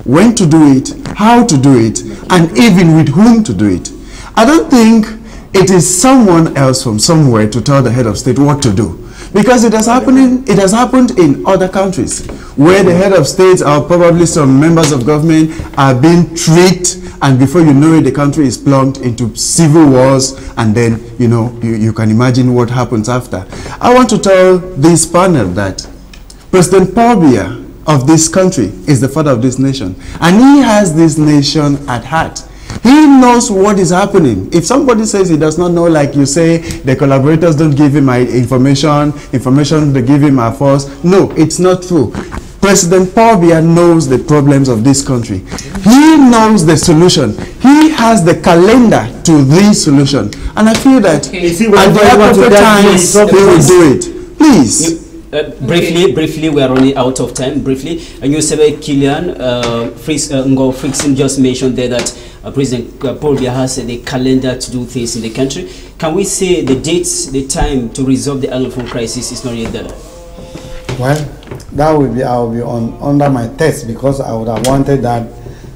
when to do it, how to do it, and even with whom to do it. I don't think it is someone else from somewhere to tell the head of state what to do. Because it has happened in other countries where the head of states or probably some members of government are being tricked, and before you know it, the country is plunged into civil wars, and then you can imagine what happens after. I want to tell this panel that President Paul Biya of this country is the father of this nation, and he has this nation at heart. He knows what is happening. If somebody says he does not know, like you say, the collaborators don't give him information they give him are false. No, it's not true. President Paul Biya knows the problems of this country. He knows the solution. He has the calendar to the solution. And I feel that at the appropriate times, he will do it. Please. Briefly, we are running out of time. Briefly, and you say Kilian Frickson just mentioned there that President Paul Biya has the calendar to do things in the country. Can we say the dates, the time to resolve the Anglophone crisis is not yet there? Well, that will be, I will be under my test, because I would have wanted that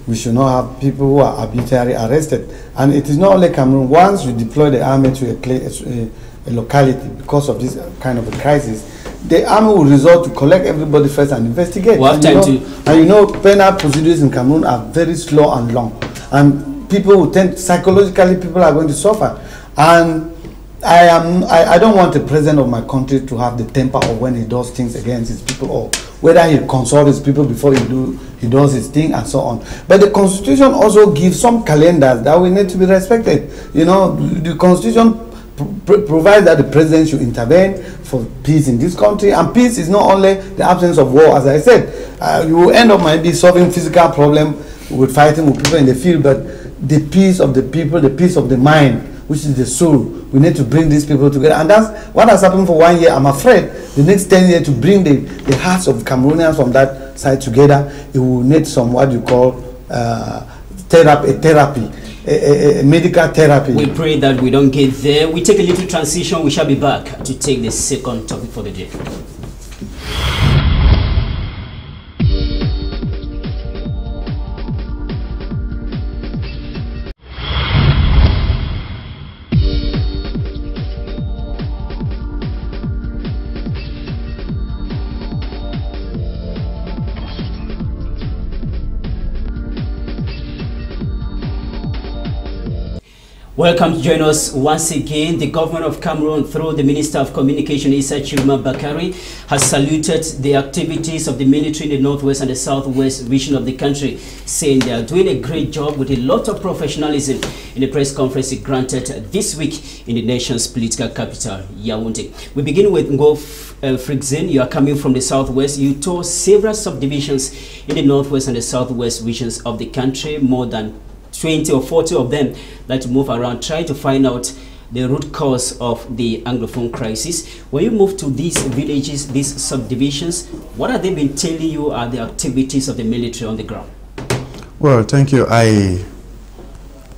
we should not have people who are arbitrarily arrested. And it is not only Cameroon. Once you deploy the army to a locality because of this kind of a crisis, the army will resort to collect everybody first and investigate. We'll have time to. Penal procedures in Cameroon are very slow and long, and people will tend, psychologically, people are going to suffer. And I don't want the president of my country to have the temper of when he does things against his people, or whether he consults his people before he does his thing and so on. But the Constitution also gives some calendars that will need to be respected. The Constitution provides that the president should intervene for peace in this country, and peace is not only the absence of war. As I said, you will end up maybe solving physical problem with fighting with people in the field, but the peace of the people, the peace of the mind, which is the soul, we need to bring these people together. And that's what has happened for 1 year. I'm afraid the next 10 years to bring the hearts of Cameroonians from that side together, it will need some what you call therapy. A medical therapy. We pray that we don't get there. We take a little transition. We shall be back to take the second topic for the day. Welcome to join us once again. The government of Cameroon, through the Minister of Communication, Issa Chiruma Bakari, has saluted the activities of the military in the northwest and the southwest region of the country, saying they are doing a great job with a lot of professionalism in the press conference he granted this week in the nation's political capital, Yaoundé. We begin with Ngo Frickson. You are coming from the southwest. You tour several subdivisions in the northwest and the southwest regions of the country, more than 20 or 40 of them that move around, try to find out the root cause of the Anglophone crisis. When you move to these villages, these subdivisions, what have they been telling you are the activities of the military on the ground? Well, thank you. I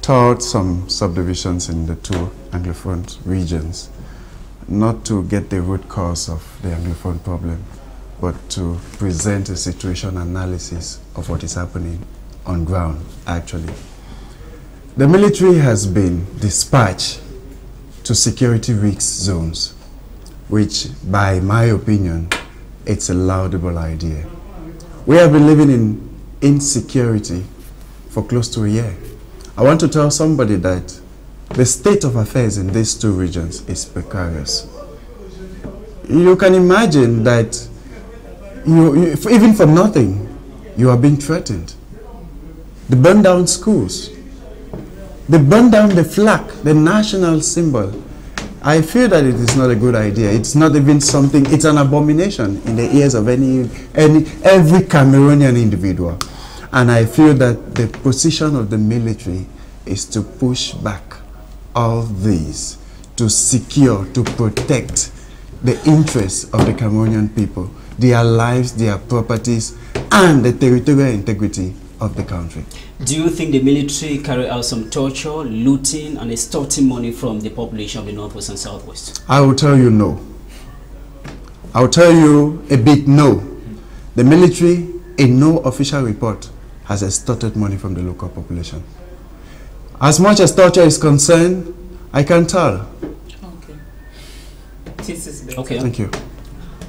toured some subdivisions in the two Anglophone regions, not to get the root cause of the Anglophone problem, but to present a situation analysis of what is happening on ground, actually. The military has been dispatched to security risk zones, which, by my opinion, it's a laudable idea. We have been living in insecurity for close to a year. I want to tell somebody that the state of affairs in these two regions is precarious. You can imagine that even for nothing, you are being threatened. They burn down schools. They burn down the flag, the national symbol. I feel that it is not a good idea. It's not even something, it's an abomination in the ears of every Cameroonian individual. And I feel that the position of the military is to push back all these, to secure, to protect the interests of the Cameroonian people, their lives, their properties, and the territorial integrity of the country. Do you think the military carry out some torture, looting, and extorting money from the population of the Northwest and Southwest? I will tell you no. I will tell you a big no. The military, in no official report, has extorted money from the local population. As much as torture is concerned, I can tell. Okay. This is better. Okay. Thank you.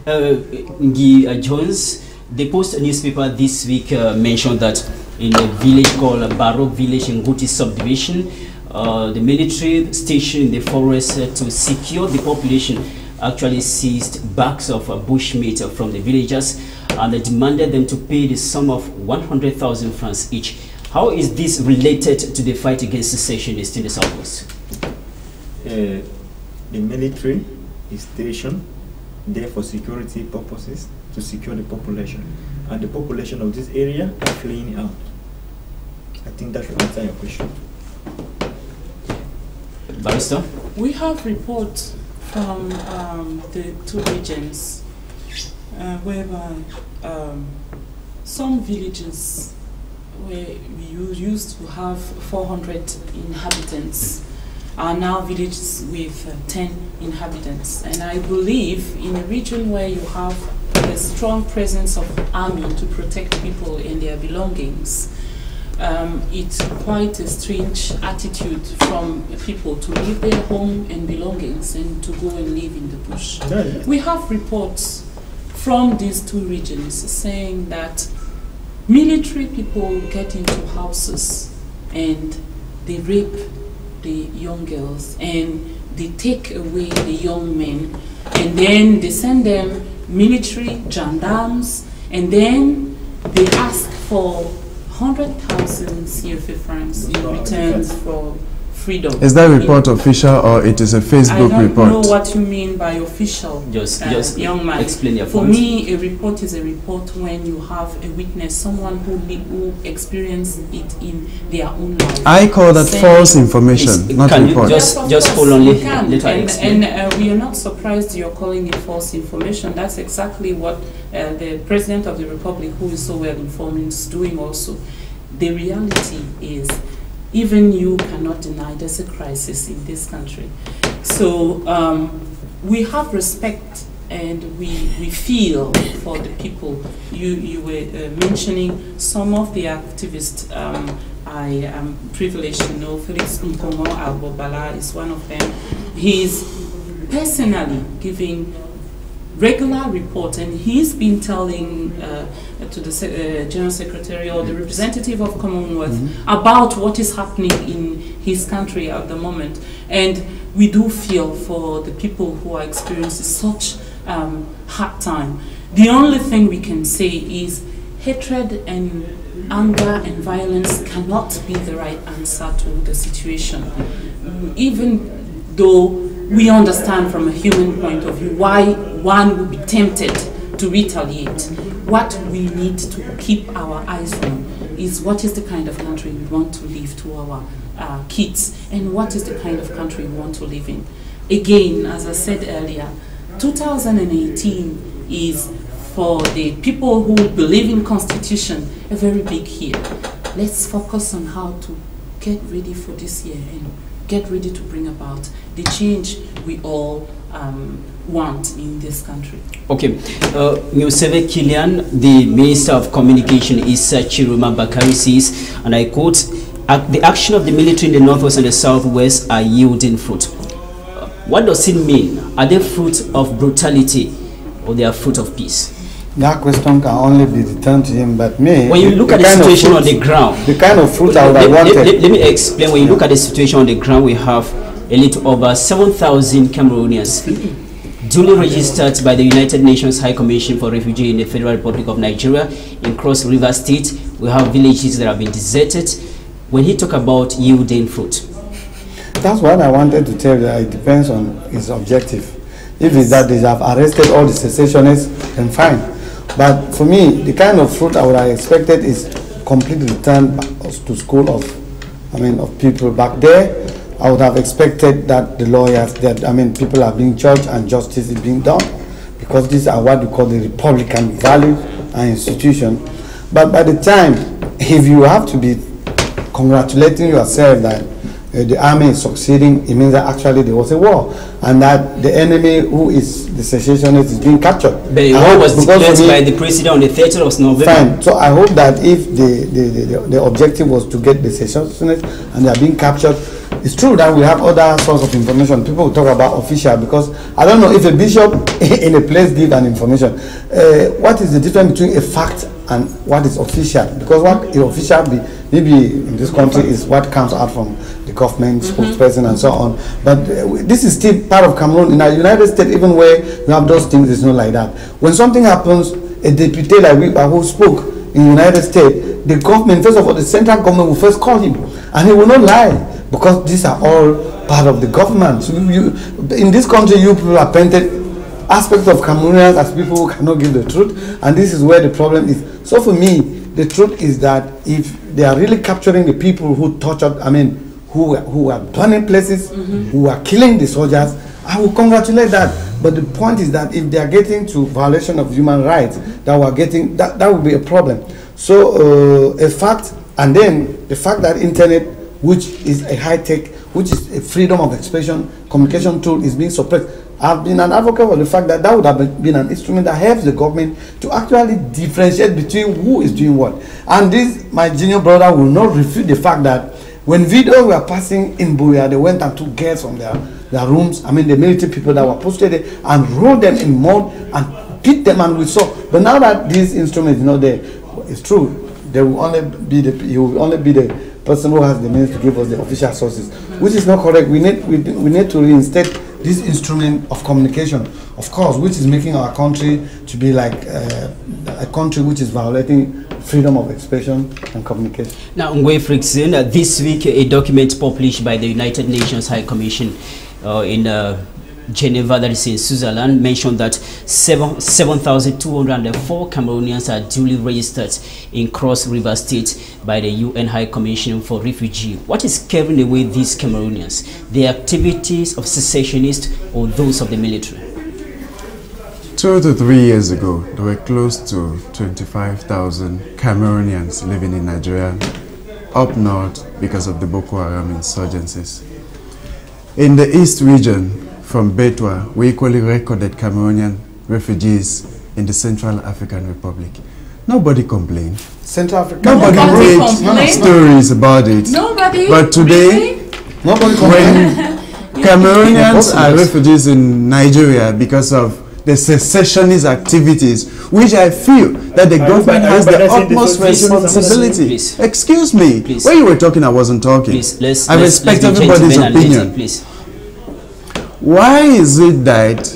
Ngi Jones, the Post newspaper this week mentioned that in a village called Barrow Village in Guti subdivision, the military stationed in the forest to secure the population actually seized bags of bushmeat from the villagers and they demanded them to pay the sum of 100,000 francs each. How is this related to the fight against secessionists in the Southwest? The military is stationed there for security purposes to secure the population, and the population of this area are fleeing out. I think that should answer your question. Barrister? We have reports from the two regions whereby some villages where we used to have 400 inhabitants are now villages with 10 inhabitants. And I believe in a region where you have a strong presence of army to protect people and their belongings, it's quite a strange attitude from people to leave their home and belongings and to go and live in the bush. We have reports from these two regions saying that military people get into houses and they rape the young girls and they take away the young men and then they send them military gendarmes and then they ask for 100,000 CFA francs in return for freedom. Is that report official or it is a Facebook report? I don't know what you mean by official, just young man. Explain your For point. me, a report is a report when you have a witness, someone who experienced it in their own life. I call that false information, not report. Just hold on, let her explain. And we are not surprised you're calling it false information. That's exactly what the President of the Republic, who is so well informed, is doing also. The reality is, even you cannot deny there's a crisis in this country. So we have respect and we feel for the people. You were mentioning some of the activists. I am privileged to know Felix Nkongo Albobala is one of them. He's personally giving regular report, and he's been telling to the General Secretary or the representative of Commonwealth about what is happening in his country at the moment. And we do feel for the people who are experiencing such hard time. The only thing we can say is hatred and anger and violence cannot be the right answer to the situation. Even though we understand from a human point of view why one would be tempted to retaliate. What we need to keep our eyes on is what is the kind of country we want to leave to our kids and what is the kind of country we want to live in. Again, as I said earlier, 2018 is for the people who believe in Constitution a very big year. Let's focus on how to get ready for this year and get ready to bring about the change we all want in this country. Okay, Nuseve Kilian, the Minister of Communication, Issa Chiruma Bakari, says, and I quote, the action of the military in the northwest and the southwest are yielding fruit. What does it mean? Are they fruit of brutality or they are fruit of peace? That question can only be returned to him, but me... When you look at the situation on the ground... The kind of fruit I would have wanted... Let me explain. When you look at the situation on the ground, we have a little over 7,000 Cameroonians duly registered by the United Nations High Commission for Refugees in the Federal Republic of Nigeria in Cross River State. We have villages that have been deserted. When he talk about yielding fruit... That's what I wanted to tell you. It depends on his objective. If it's that they have arrested all the secessionists, then fine. But for me, the kind of fruit I would have expected is complete return to school of people back there. I would have expected that the lawyers, people are being judged and justice is being done, because these are what we call the Republican values and institution. But by the time, if you have to be congratulating yourself that the army is succeeding, it means that actually there was a war, and that the enemy, who is the secessionist, is being captured. But the war was declared by the president on the 30th of November. Fine. So I hope that if the objective was to get the secessionists and they are being captured, it's true that we have other sources of information. People will talk about official, because I don't know if a bishop in a place gives an information. What is the difference between a fact and what is official? Because what is official maybe in this country is what comes out from the government, spokesperson and so on. But this is still part of Cameroon. In the United States, even where you have those things, it's not like that. When something happens, a deputy like we who spoke in the United States, the government, first of all, the central government will first call him, and he will not lie, because these are all part of the government. So in this country, you people are painted aspects of Cameroonians as people who cannot give the truth, and this is where the problem is. So for me, the truth is that if they are really capturing the people who tortured, who are burning places, who are killing the soldiers, I will congratulate that. But the point is that if they are getting to violation of human rights, that would be a problem. So a fact, and then the fact that internet, which is a high-tech, which is a freedom of expression, communication tool, is being suppressed. I've been an advocate for the fact that that would have been an instrument that helps the government to actually differentiate between who is doing what. And this, my junior brother will not refute the fact that when videos were passing in Buea, they went and took girls from their rooms, the military people that were posted there, and rolled them in mud and beat them, and we saw. But now that this instrument is not there, it's true, there will only be you will only be the person who has the means to give us the official sources, which is not correct. We need to reinstate this instrument of communication, of course, which is making our country to be like a country which is violating freedom of expression and communication. Now, Ngwe Frickson, this week a document published by the United Nations High Commission in Geneva, that is in Switzerland, mentioned that 7,204 Cameroonians are duly registered in Cross River State by the UN High Commission for Refugees. What is carrying away these Cameroonians? The activities of secessionists or those of the military? 2 to 3 years ago, there were close to 25,000 Cameroonians living in Nigeria up north because of the Boko Haram insurgencies. In the East region, from Betwa, we equally recorded Cameroonian refugees in the Central African Republic. Nobody complained. Central Africa. Nobody made stories about it. Nobody. But today, nobody when Cameroonians are refugees in Nigeria because of the secessionist activities, which I feel that the government has the utmost responsibility. Please. Excuse me. Please. When you were talking, I wasn't talking. Please, I respect everybody's opinion. Please. Why is it that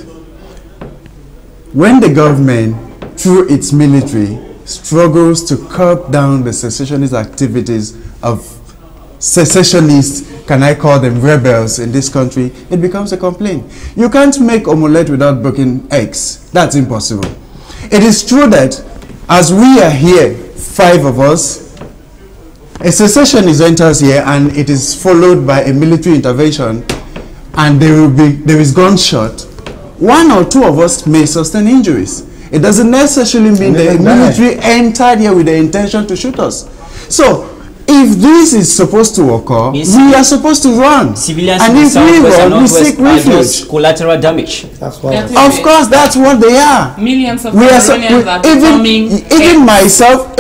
when the government, through its military, struggles to curb down the secessionist activities of secessionists, can I call them rebels in this country, it becomes a complaint? You can't make omelette without breaking eggs. That's impossible. It is true that as we are here, 5 of us, a secessionist enters here and it is followed by a military intervention, and there is gunshot. 1 or 2 of us may sustain injuries. It doesn't necessarily mean the military entered here with the intention to shoot us. So if this is supposed to occur, we are supposed to run. Civilians and if we run, we seek refuge. Collateral damage. That's what of course, that's what they are. Millions of Cameroonians are becoming even myself,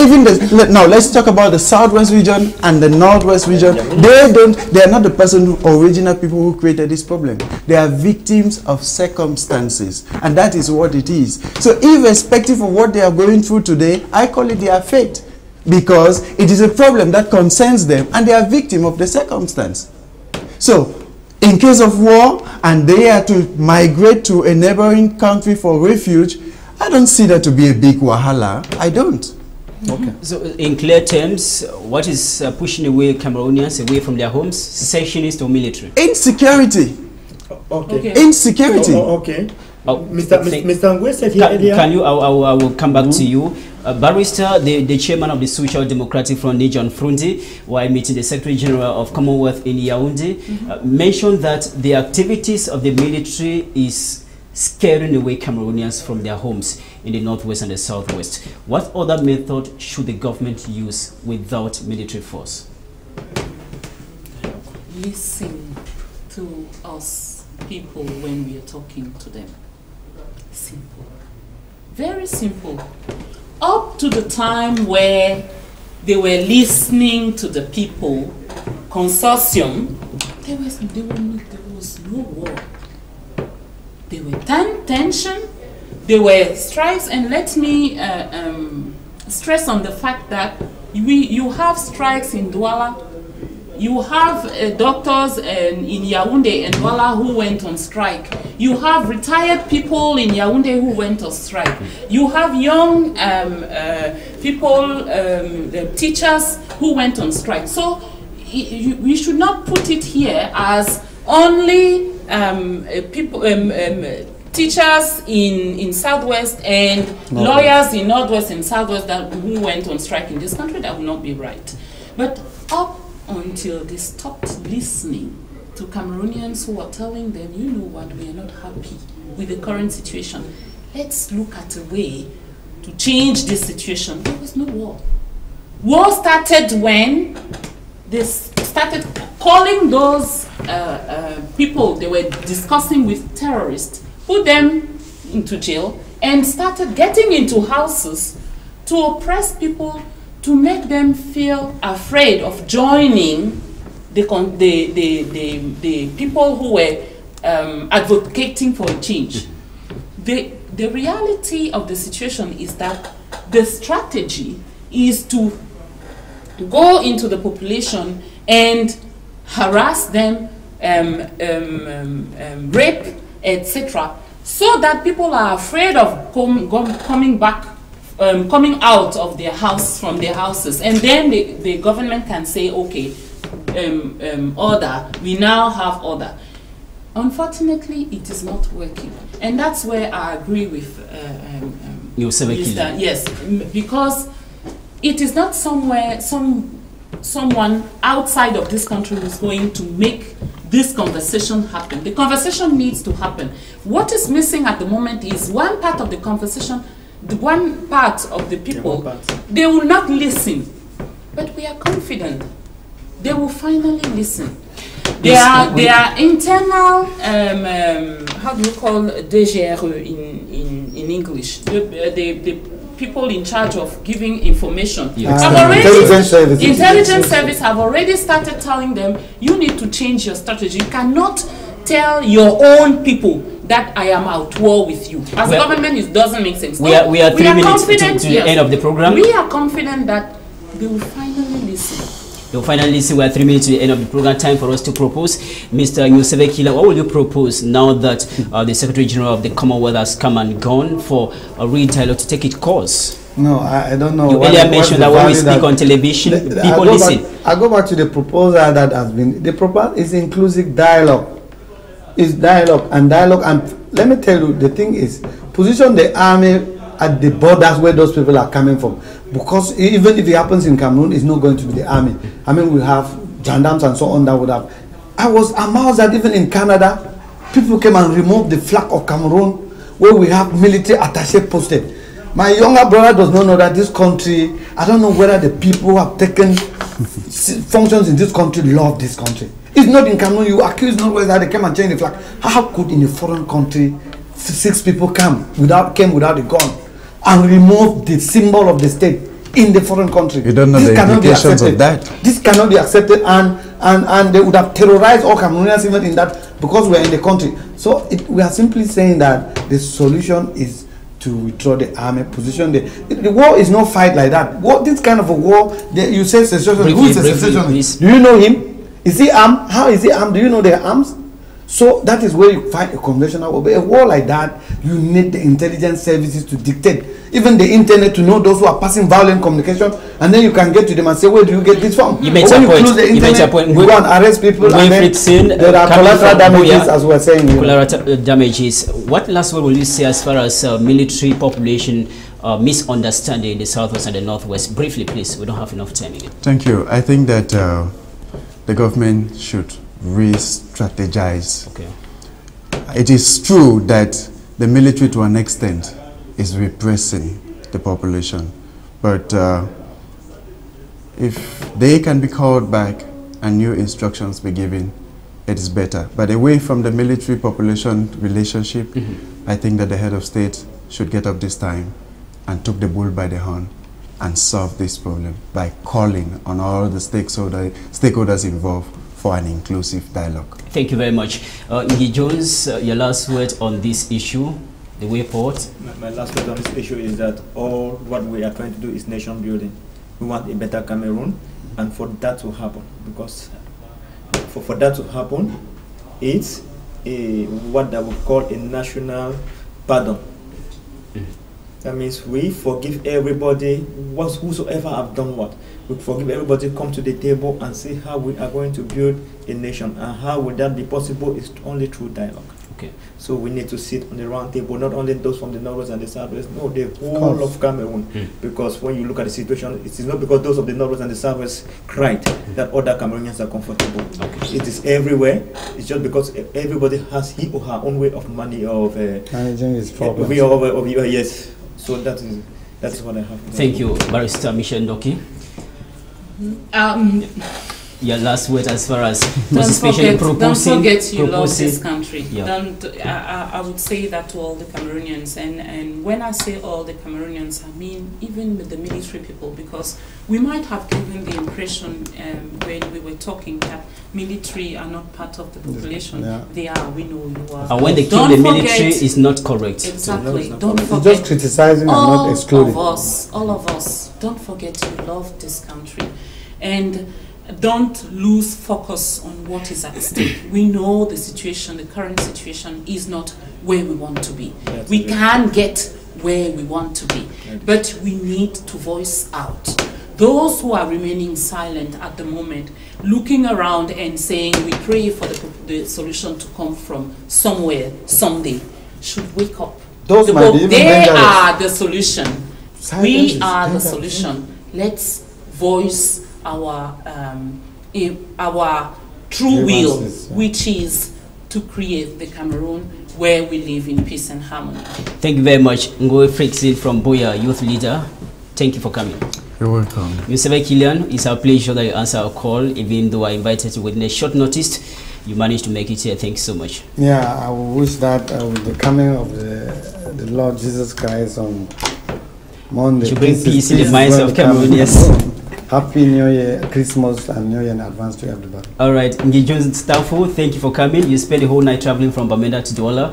now let's talk about the southwest region and the northwest region. They are not the original people who created this problem. They are victims of circumstances, and that is what it is. So irrespective of what they are going through today, I call it their fate, because it is a problem that concerns them and they are victim of the circumstance. So in case of war and they are to migrate to a neighboring country for refuge, I don't see that to be a big wahala. I don't. Okay. So in clear terms, what is pushing away Cameroonians away from their homes? Secessionist or military? Insecurity. Okay. Insecurity. Okay. Mr. Ngwe said here earlier. Can you? I will come back to you. Barrister, the chairman of the Social Democratic Front, John Frundi, while meeting the Secretary General of Commonwealth in Yaoundé, mentioned that the activities of the military is scaring away Cameroonians from their homes in the northwest and the southwest. What other method should the government use without military force? Listen to us people when we are talking to them. Simple. Very simple. Up to the time where they were listening to the people, consortium, there was no war. There were tension, there were strikes, and let me stress on the fact that you have strikes in Douala. You have doctors in Yaoundé and Douala who went on strike. You have retired people in Yaoundé who went on strike. You have young people, teachers who went on strike. So we should not put it here as only people, teachers in Southwest and lawyers in Northwest and Southwest who went on strike in this country. That would not be right. But up until they stopped listening to Cameroonians who were telling them, you know what, we are not happy with the current situation. Let's look at a way to change this situation. There was no war. War started when they started calling those people they were discussing with terrorists, put them into jail, and started getting into houses to oppress people, to make them feel afraid of joining the people who were advocating for a change. The reality of the situation is that the strategy is to go into the population and harass them, rape, etc., so that people are afraid of coming out of their house, from their houses, and then the government can say, okay, order, we now have order. Unfortunately, it is not working, and that's where I agree with yes, because it is not someone outside of this country who's going to make this conversation happen. The conversation needs to happen. What is missing at the moment is one part of the conversation. The one part of the people, they will not listen, but we are confident they will finally listen. There are internal, how do you call DGRE in English? The people in charge of giving information. Intelligence service have already started telling them, you need to change your strategy. You cannot tell your own people that I am at war with you. As a government, it doesn't make sense. We are 3 minutes to the end of the program. We are confident that they will finally listen. They will finally listen. We are 3 minutes to the end of the program. Time for us to propose. Mr. Nyusebekila, what will you propose now that the Secretary General of the Commonwealth has come and gone for a real dialogue to take its course? No, I don't know. You earlier mentioned that when we speak on television, people listen. I go back to the proposal that has been. The proposal is inclusive dialogue. Is dialogue, and let me tell you, the thing is, position the army at the borders where those people are coming from, because even if it happens in Cameroon, it's not going to be the army. I mean, we have gendarmes and so on that would have. I was amazed that even in Canada, people came and removed the flag of Cameroon where we have military attaché posted. My younger brother does not know that this country, I don't know whether the people have taken functions in this country love this country. It's not in Cameroon. You accuse Northwest that they came and changed the flag. How could in a foreign country 6 people came without a gun and remove the symbol of the state in the foreign country? You don't know the implications of that. This cannot be accepted, and they would have terrorized all Cameroonians even in that, because we are in the country. So we are simply saying that the solution is to withdraw the army position. The war is no fight like that. This kind of a war, you say secession. Who is a secessionist? Do you know him? Is he armed? How is he armed? Do you know their arms? So that is where you fight a conventional war. But a war like that, you need the intelligence services to dictate, even the internet, to know those who are passing violent communication, and then you can get to them and say, where do you get this from? You made a point. You made a point. You go and arrest people, and then there are collateral damages, as we are saying. Collateral damages. What last word will you say as far as military population misunderstanding in the southwest and the northwest? Briefly, please. We don't have enough time again. Thank you. I think that the government should re-strategize. Okay. It is true that the military to an extent is repressing the population, but if they can be called back and new instructions be given, it is better. But away from the military population relationship, I think that the head of state should get up this time and took the bull by the horn and solve this problem by calling on all the stakeholders involved for an inclusive dialogue. Thank you very much. Ngi Jones, your last word on this issue, the way forward? My last word on this issue is that all what we are trying to do is nation building. We want a better Cameroon, and for that to happen, because for that to happen, it's what I would call a national pardon. That means we forgive everybody, whosoever have done what. We forgive everybody, come to the table and see how we are going to build a nation. And how would that be possible? Is only through dialogue. Okay. So we need to sit on the round table, not only those from the northwest and the southwest, no, the whole of Cameroon. Because when you look at the situation, it is not because those of the northwest and the southwest cried that other Cameroonians are comfortable. Okay. It is everywhere. It's just because everybody has he or her own way of managing his problems. Yes. So that is what I have. Thank you, Barrister Michelle Ndoki. Your last word as far as don't forget you love this country. Yeah. I would say that to all the Cameroonians, and when I say all the Cameroonians, I mean even with the military people, because we might have given the impression when we were talking that military are not part of the population. Yeah. They are. We know you are. And when they kill the military, is not correct. Exactly. Don't forget. Just criticizing and not excluding. All of us. Don't forget you love this country, and don't lose focus on what is at stake. We know the situation, the current situation is not where we want to be. We can get where we want to be, but we need to voice out. Those who are remaining silent at the moment, looking around and saying we pray for the solution to come from somewhere, someday, should wake up. They are the solution. We are the solution. Let's voice our true will, which is to create the Cameroon where we live in peace and harmony. Thank you very much, Ngoe Frixin from Boya, youth leader. Thank you for coming. You're welcome. Mr. Kilian, it's our pleasure that you answer our call, even though I invited you within a short notice. You managed to make it here. Thank you so much. Yeah, I wish that with the coming of the Lord Jesus Christ on Monday, to bring peace in the minds of Cameroonians. Happy New Year, Christmas and New Year in advance to everybody. All right, Ngi Jones Staffo, thank you for coming. You spent the whole night traveling from Bamenda to Douala.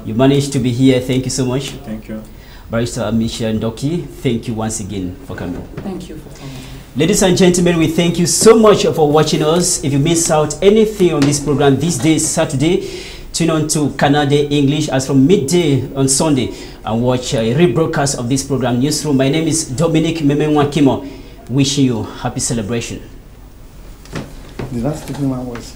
You managed to be here. Thank you so much. Thank you. Barrister Michelle Ndoki, thank you once again for coming. Thank you for coming. Ladies and gentlemen, we thank you so much for watching us. If you miss out anything on this program this day, Saturday, tune on to Canada English as from midday on Sunday and watch a rebroadcast of this program, Newsroom. My name is Dominic Memenwa Kimo. Wishing you happy celebration. The last thing was